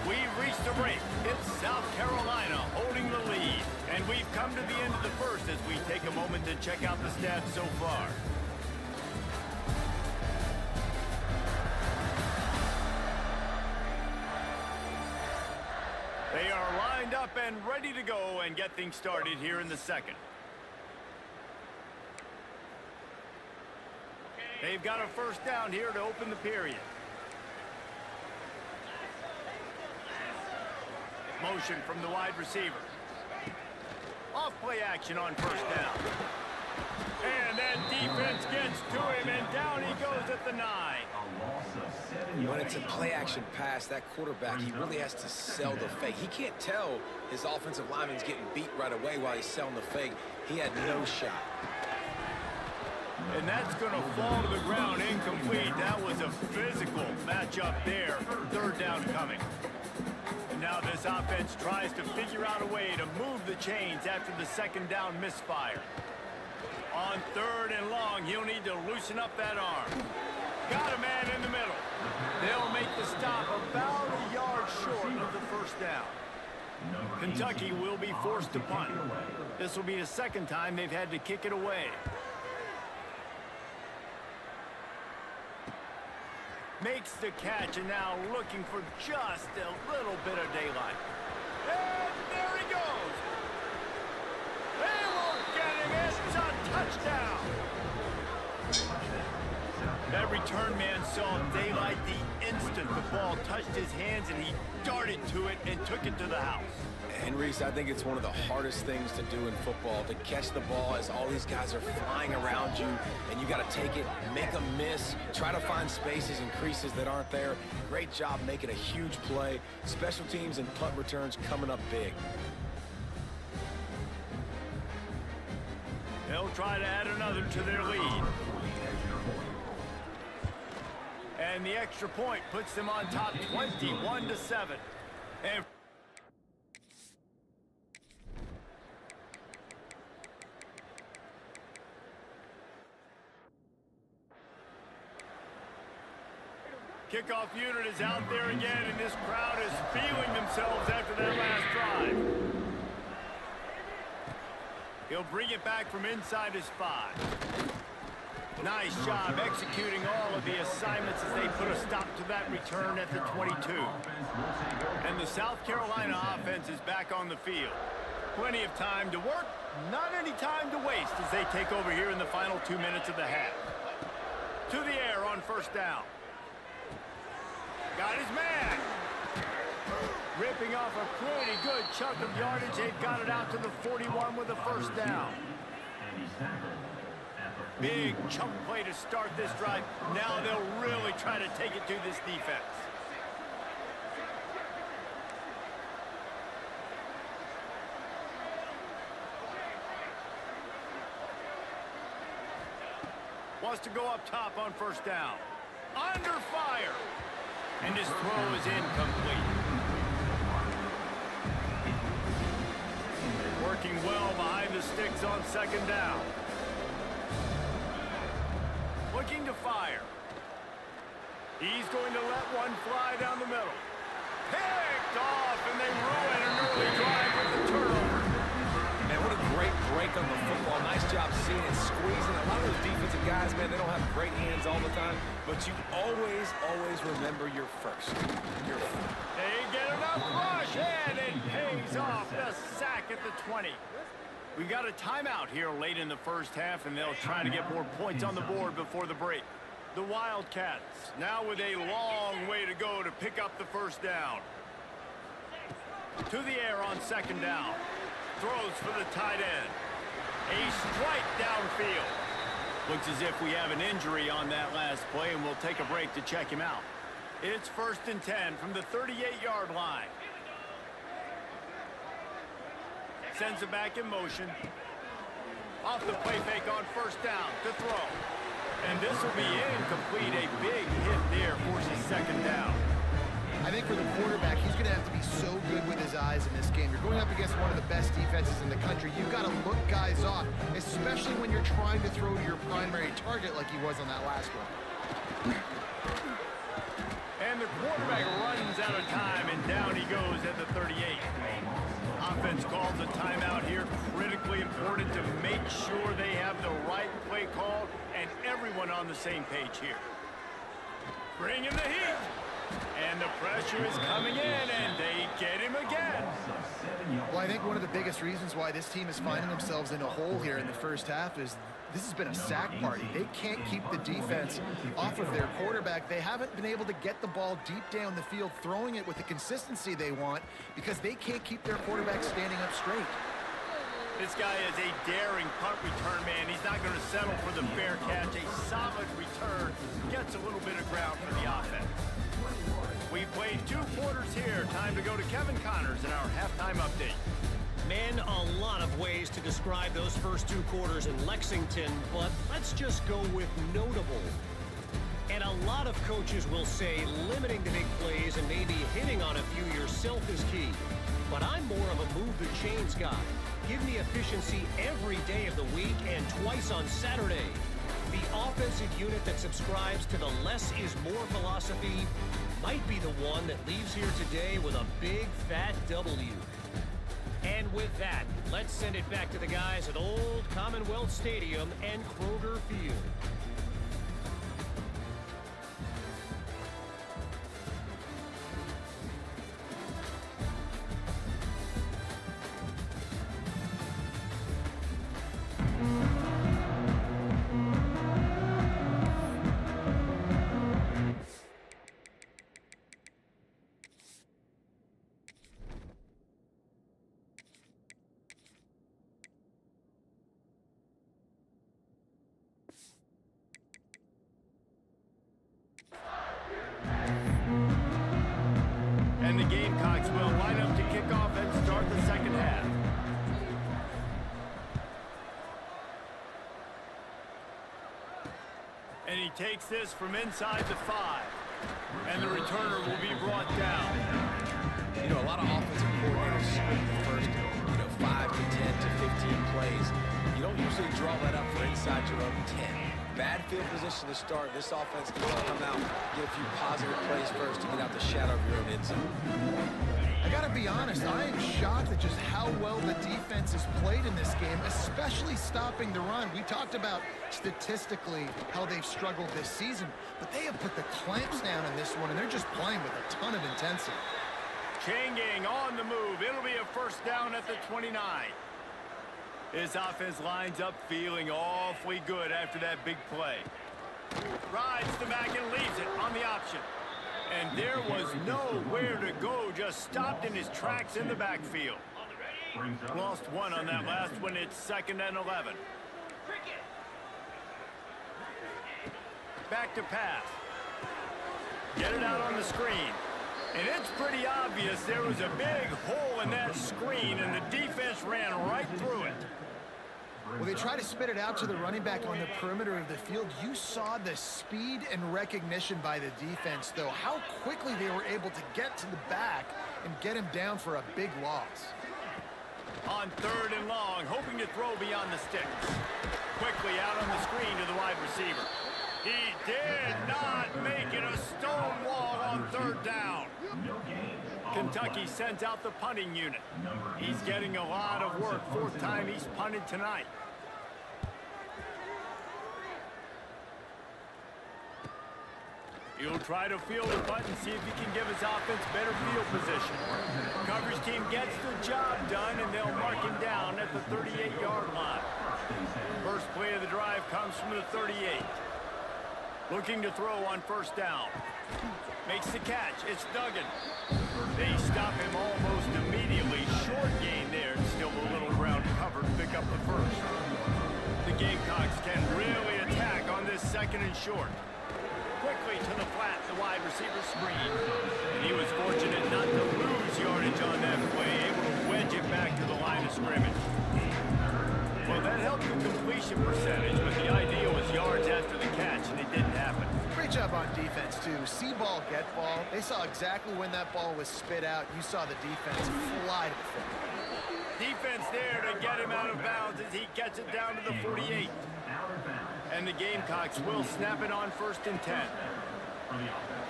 We've reached a break. It's South Carolina holding the lead. And we've come to the end of the first as we take a moment to check out the stats so far. They are lined up and ready to go and get things started here in the second. They've got a first down here to open the period. Motion from the wide receiver. Off play action on first down. And that defense gets to him, and down he goes at the 9. When it's a play-action pass, that quarterback, he really has to sell the fake. He can't tell his offensive lineman's getting beat right away while he's selling the fake. He had no shot. And that's going to fall to the ground incomplete. That was a physical matchup there. Third down coming. And now this offense tries to figure out a way to move the chains after the second down misfire. On third and long, he'll need to loosen up that arm. Got a man in the middle. They'll make the stop about a yard short of the first down. Kentucky will be forced to punt. This will be the second time they've had to kick it away. Makes the catch, and now looking for just a little bit of daylight. And there he goes. They won't get him. It's a touchdown. That return man saw daylight the instant the ball touched his hands, and he darted to it and took it to the house. And Reese, I think it's one of the hardest things to do in football, to catch the ball as all these guys are flying around you, and you got to take it, make them miss, try to find spaces and creases that aren't there. Great job making a huge play. Special teams and punt returns coming up big. They'll try to add another to their lead. And the extra point puts them on top 21-7. And kickoff unit is out there again, and this crowd is feeling themselves after that last drive. He'll bring it back from inside his 5. Nice job executing all of the assignments as they put a stop to that return at the 22. And the South Carolina offense is back on the field. Plenty of time to work, not any time to waste as they take over here in the final 2 minutes of the half. To the air on first down. Got his man. Ripping off a pretty good chunk of yardage. They've got it out to the 41 with a first down. Big chunk play to start this drive. Now they'll really try to take it to this defense. Wants to go up top on first down. Under fire. And his throw is incomplete. Working well behind the sticks on second down. Looking to fire. He's going to let one fly down the middle. Picked off, and they ruin an early drive with the turnover. Man, what a great break on the football. Nice job seeing it, squeezing. A lot of those defensive guys, man, they don't have great hands all the time, but you always remember your first. They get enough rush, and it pays off the sack at the 20. We got a timeout here late in the first half, and they'll try to get more points on the board before the break. The Wildcats now with a long way to go to pick up the first down. To the air on second down. Throws for the tight end. A strike downfield. Looks as if we have an injury on that last play, and we'll take a break to check him out. It's 1st and 10 from the 38-yard line. Sends it back in motion. Off the play fake on first down to throw. And this will be incomplete. A big hit there forces second down. I think think for the quarterback, he's going to have to be so good with his eyes in this game. You're going up against one of the best defenses in the country. You've got to look guys off, especially when you're trying to throw to your primary target like he was on that last one. And the quarterback runs out of time, and down he goes at the 38. Offense calls a timeout here. Critically important to make sure they have the right play call and everyone on the same page here. Bring in the heat. And the pressure is coming in, and they get him again. Well, I think one of the biggest reasons why this team is finding themselves in a hole here in the first half is this has been a sack party. They can't keep the defense off of their quarterback. They haven't been able to get the ball deep down the field, throwing it with the consistency they want because they can't keep their quarterback standing up straight. This guy is a daring punt return man. He's not going to settle for the fair catch. A solid return gets a little bit of ground for the offense. We played 2 quarters here. Time to go to Kevin Connors in our halftime update. Man, a lot of ways to describe those first 2 quarters in Lexington, but let's just go with notable. And a lot of coaches will say limiting the big plays and maybe hitting on a few yourself is key. But I'm more of a move the chains guy. Give me efficiency every day of the week and twice on Saturday. The offensive unit that subscribes to the less is more philosophy might be the one that leaves here today with a big fat W. And with that, let's send it back to the guys at Old Commonwealth Stadium and Kroger Field. And the Gamecocks will line up to kick off and start the second half. And he takes this from inside the 5. And the returner will be brought down. You know, a lot of offensive coordinators split the first, 5 to 10 to 15 plays. You don't usually draw that up for inside your own 10. Bad field position to start. This offense needs to come out, get a few positive plays first to get out the shadow of your own end zone. I got to be honest, I am shocked at just how well the defense has played in this game, especially stopping the run. We talked about statistically how they've struggled this season, but they have put the clamps down in this one, and they're just playing with a ton of intensity. Changing on the move. It'll be a first down at the 29. This offense lines up feeling awfully good after that big play. Rides the back and leaves it on the option. And there was nowhere to go, just stopped in his tracks in the backfield. Lost one on that last one. It's 2nd and 11. Back to pass. Get it out on the screen. And it's pretty obvious there was a big hole in that screen, and the defense ran right through it. Well, they try to spit it out to the running back on the perimeter of the field. You saw the speed and recognition by the defense, though, how quickly they were able to get to the back and get him down for a big loss. On 3rd and long, hoping to throw beyond the sticks. Quickly out on the screen to the wide receiver. He did not make it a stone wall on 3rd down. Kentucky sends out the punting unit. He's getting a lot of work. 4th time he's punted tonight. He'll try to field the punt and see if he can give his offense better field position. Coverage team gets the job done, and they'll mark him down at the 38-yard line. First play of the drive comes from the 38. Looking to throw on 1st down. Makes the catch. It's Duggan. They stop him almost immediately. Short gain there. Still a little ground covered to pick up the first. The Gamecocks can really attack on this 2nd and short. Quickly to the flat, the wide receiver screen. And he was fortunate not to lose yardage on that play. Able to wedge it back to the line of scrimmage. Well, that helped the completion percentage, but the idea was yards after the catch, and it didn't happen. Great job on defense, too. See ball, get ball. They saw exactly when that ball was spit out. You saw the defense fly to the football. Defense there to get him out of bounds as he gets it down to the 48. And the Gamecocks will snap it on 1st and 10.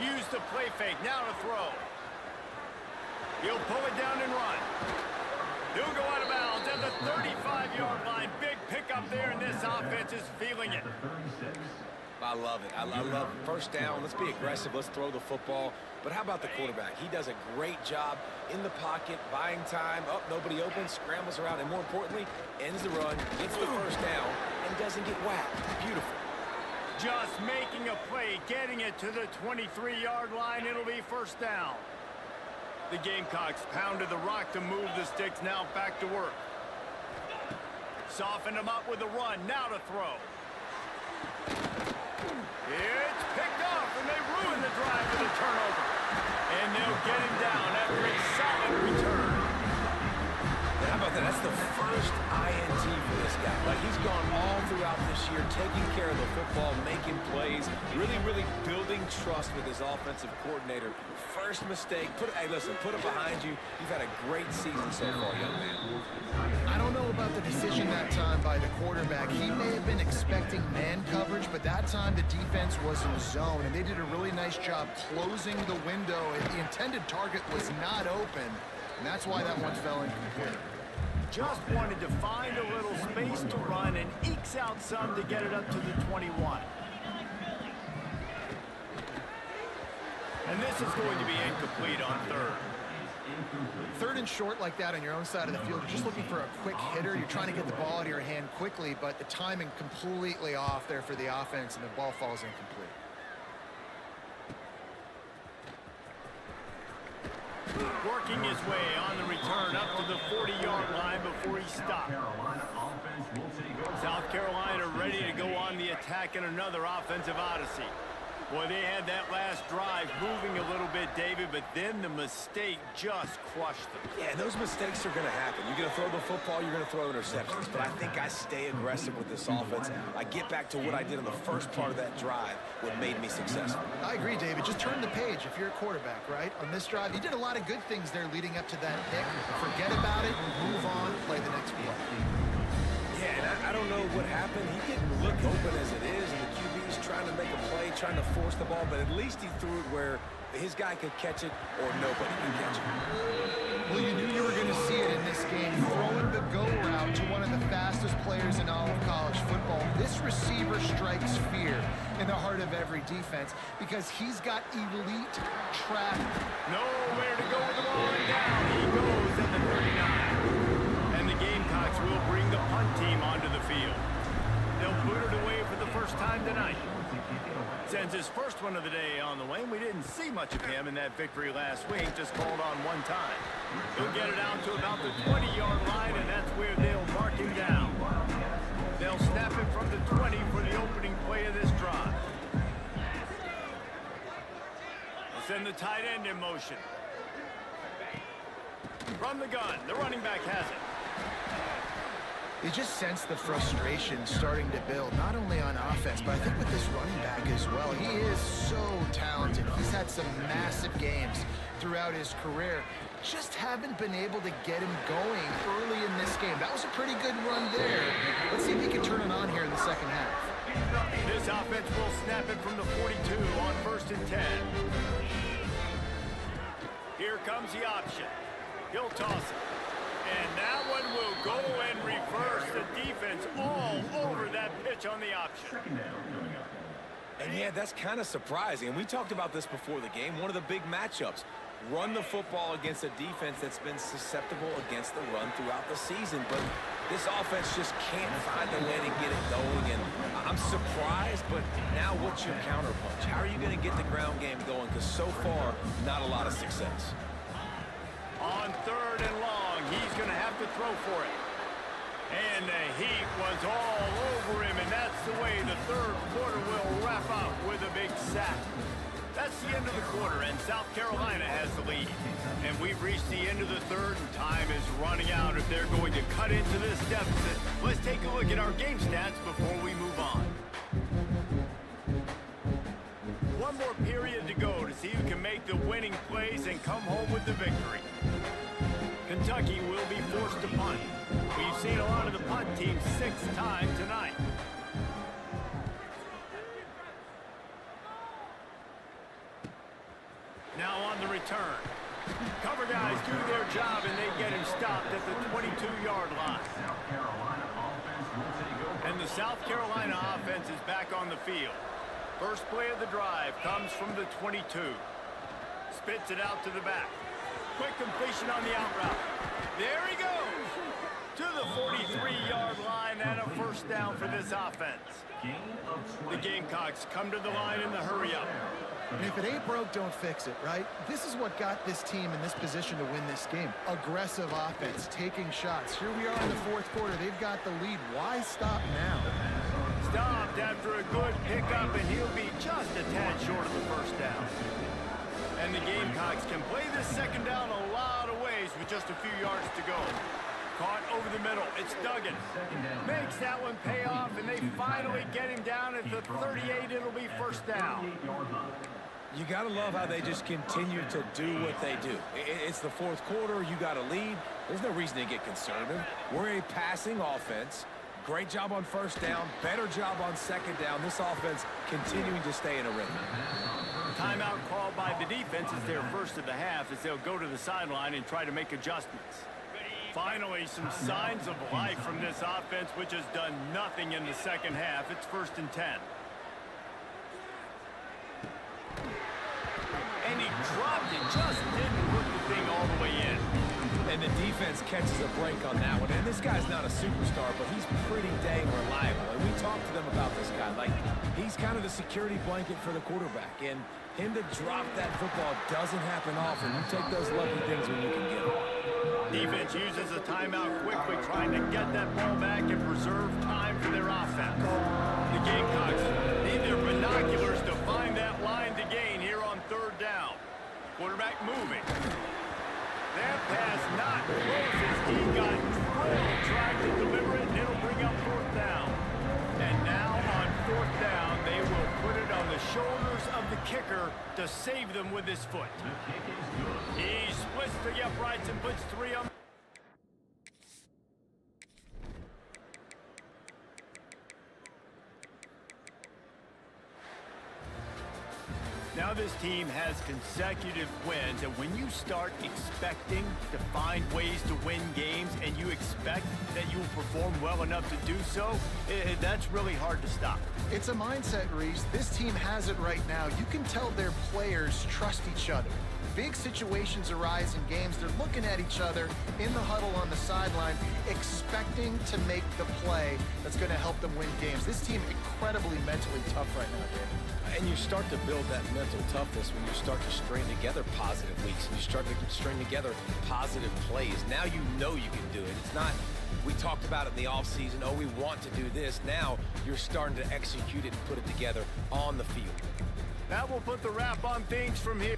Use the play fake, now to throw. He'll pull it down and run. He'll go out of bounds at the 35-yard line. Big pickup there, and this offense is feeling it. I love it. I love it. First down, let's be aggressive. Let's throw the football. But how about the quarterback? He does a great job in the pocket, buying time. Up, nobody open, scrambles around, and more importantly, ends the run, gets the first down, and doesn't get whacked. Beautiful. Just making a play, getting it to the 23-yard line. It'll be first down. The Gamecocks pounded the rock to move the sticks. Now back to work. Soften them up with a run. Now to throw. It's picked off, and they ruin the drive with a turnover. And they'll get him down after a solid return. And how about that? That's the first INT for this guy. Like, he's gone all throughout this year, taking care of the football, making plays, really building trust with his offensive coordinator. First mistake, hey, listen, put it behind you. You've had a great season so far, young man. I don't know about the decision that time by the quarterback. He may have been expecting man coverage, but that time the defense was in zone, and they did a really nice job closing the window. The intended target was not open, and that's why that one fell incomplete. Just wanted to find a little space to run and ekes out some to get it up to the 21. And this is going to be incomplete on 3rd. 3rd and short like that on your own side of the field, you're just looking for a quick hitter. You're trying to get the ball out of your hand quickly, but the timing completely off there for the offense, and the ball falls incomplete. Working his way on the return up to the 40-yard line before he stopped. South Carolina ready to go on the attack in another offensive odyssey. Boy, they had that last drive moving a little bit, David, but then the mistake just crushed them. Yeah, those mistakes are going to happen. You're going to throw the football, you're going to throw interceptions. But I think I stay aggressive with this offense. I get back to what I did in the first part of that drive, what made me successful. I agree, David. Just turn the page if you're a quarterback, right? On this drive, you did a lot of good things there leading up to that pick. Forget about it, move on, play the next play. Yeah, and I don't know what happened. He didn't look open as it is, and the QB's trying to make a play, trying to force the ball, but at least he threw it where his guy could catch it or nobody could catch it. Well, you knew you were going to see it in this game, throwing the go route to one of the fastest players in all of college football. This receiver strikes fear in the heart of every defense because he's got elite traffic. Nowhere to go with the ball, and down he goes at the 39. And the Gamecocks will bring the punt team onto the field. They'll boot it away for the first time tonight. Sends his first one of the day on the way. We didn't see much of him in that victory last week, just called on one time. He'll get it out to about the 20-yard line, and that's where they'll mark him down. They'll snap it from the 20 for the opening play of this drive. They'll send the tight end in motion. From the gun, the running back has it. You just sense the frustration starting to build, not only on offense, but I think with this running back as well. He is so talented. He's had some massive games throughout his career. Just haven't been able to get him going early in this game. That was a pretty good run there. Let's see if he can turn it on here in the second half. This offense will snap it from the 42 on 1st and 10. Here comes the option. He'll toss it. And that one will go and reverse the defense all over that pitch on the option. And yeah, that's kind of surprising. And we talked about this before the game. One of the big matchups. Run the football against a defense that's been susceptible against the run throughout the season. But this offense just can't find a way to get it going. And I'm surprised, but now what's your counterpunch? How are you going to get the ground game going? Because so far, not a lot of success. On 3rd and long, he's going to have to throw for it. And the heat was all over him, and that's the way the 3rd quarter will wrap up with a big sack. That's the end of the quarter, and South Carolina has the lead. And we've reached the end of the 3rd, and time is running out if they're going to cut into this deficit. Let's take a look at our game stats before we move on. one more period to go to see who can make the winning plays and come home with the victory. Kentucky will be forced to punt. We've seen a lot of the punt team 6 times tonight. Now on the return. Cover guys do their job and they get him stopped at the 22-yard line. And the South Carolina offense is back on the field. First play of the drive comes from the 22. Spits it out to the back. Quick completion on the out route. There he goes! To the 43-yard line and a first down for this offense. The Gamecocks come to the line in the hurry-up. And if it ain't broke, don't fix it, right? This is what got this team in this position to win this game. Aggressive offense, taking shots. Here we are in the fourth quarter. They've got the lead. Why stop now? Stopped after a good pickup, and he'll be just a tad short of the first down. And the Gamecocks can play this second down a lot of ways with just a few yards to go. Caught over the middle. It's Duggan. Makes that one pay off, and they finally get him down at the 38. It'll be first down. You got to love how they just continue to do what they do. It's the fourth quarter. You got a lead. There's no reason to get conservative. We're a passing offense. Great job on first down. Better job on second down. This offense continuing to stay in a rhythm. Timeout called by the defense is their first of the half as they'll go to the sideline and try to make adjustments. Finally, some signs of life from this offense, which has done nothing in the second half. It's 1st and 10. And he dropped it, just didn't put the thing all the way in. And the defense catches a break on that one. And this guy's not a superstar, but he's pretty dang reliable. And we talked to them about this guy. Like, he's kind of the security blanket for the quarterback. And him to drop that football doesn't happen often. You take those lucky things when you can get them. Defense uses a timeout quickly, trying to get that ball back and preserve time for their offense. The Gamecocks need their binoculars to find that line to gain here on 3rd down. Quarterback moving. That pass not close as he got drilled trying to deliver it, and it'll bring up 4th down. And now on 4th down, they will put it on the shoulders of the kicker to save them with his foot. He splits the uprights and puts 3 on. Now this team has consecutive wins, and when you start expecting to find ways to win games and you expect that you will perform well enough to do so, that's really hard to stop. It's a mindset, Reese. This team has it right now. You can tell their players trust each other. Big situations arise in games. They're looking at each other in the huddle on the sideline, expecting to make the play that's going to help them win games. This team incredibly mentally tough right now, David. And you start to build that mental toughness when you start to string together positive weeks and you start to string together positive plays. Now you know you can do it. It's not, we talked about it in the offseason, oh, we want to do this. Now you're starting to execute it and put it together on the field. That will put the wrap on things from here.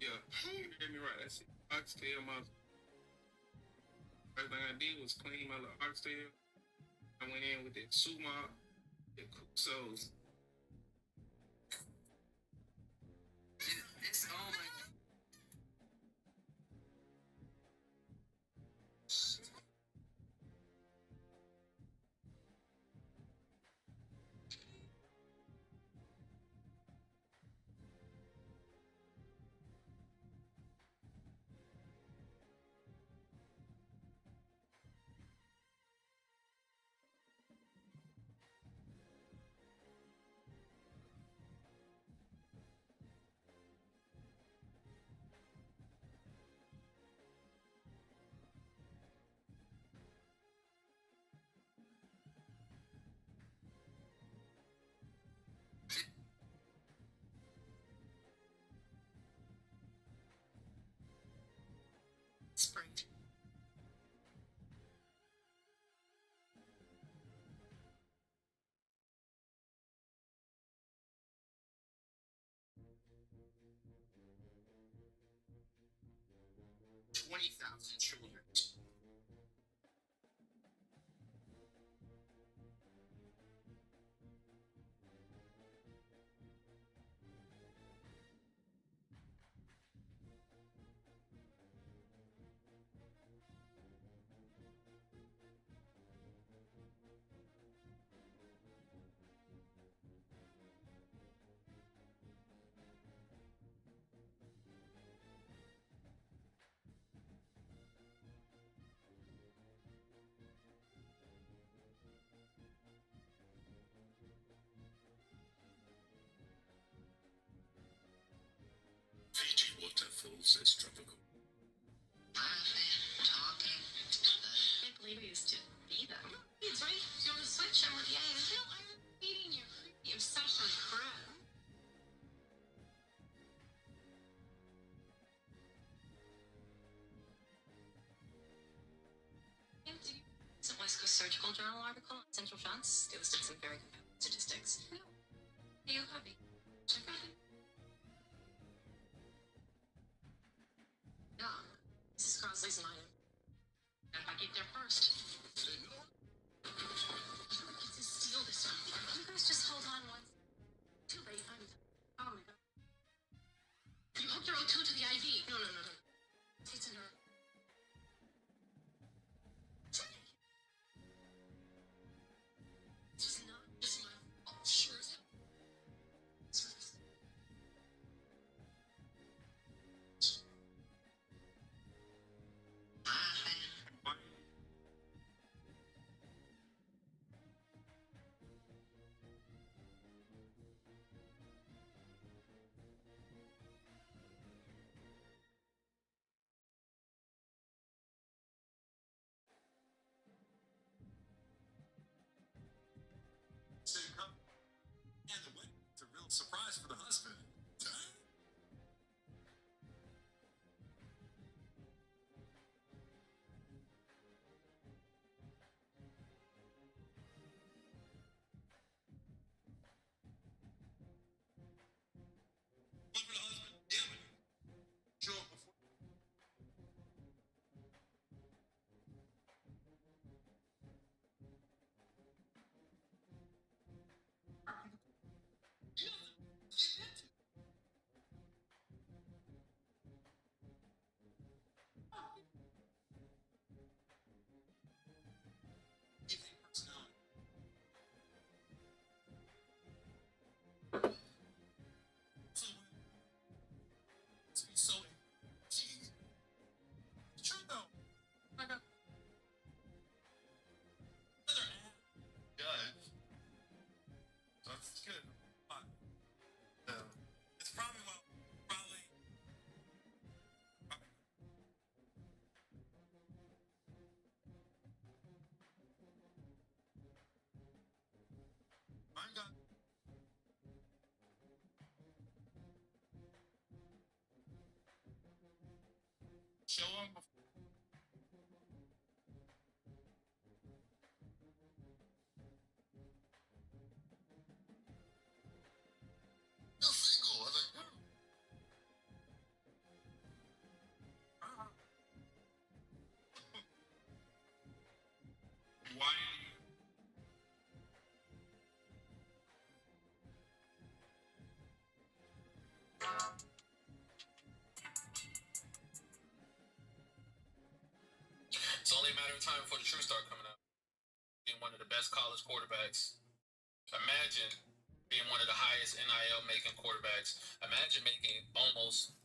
Yeah, you heard me right. That's it. Oxtail mouth. First thing I did was clean my little oxtail. I went in with that sumac, that Kusos. It's oh my god. 20,000 children. Fiji waterfalls is tropical. Talking. I can't believe we used to be them. It's right. You want to switch? I'm with Yang. No, I'm eating your creepy obsession with crab. It's a West Coast Surgical Journal article on Central Shots. It listed some very compelling statistics. No. You happy? Check out it. Yeah. This is Crosley's an item. And if I get there first. Let's just steal this one. You guys just hold on one. Too late. Oh my god. You hooked your O2 to the IV. No. It's in her. This is not just my fault. Sure as hell. And the wedding, it's a real surprise for the husband. One for the husband. Damn it. Show up before. So, geez. It's true though. I got another ad. Judge. That's good. It's probably I'm got. Show them before. You're single. I was like, True start coming out. Being one of the best college quarterbacks. Imagine being one of the highest NIL making quarterbacks. Imagine making almost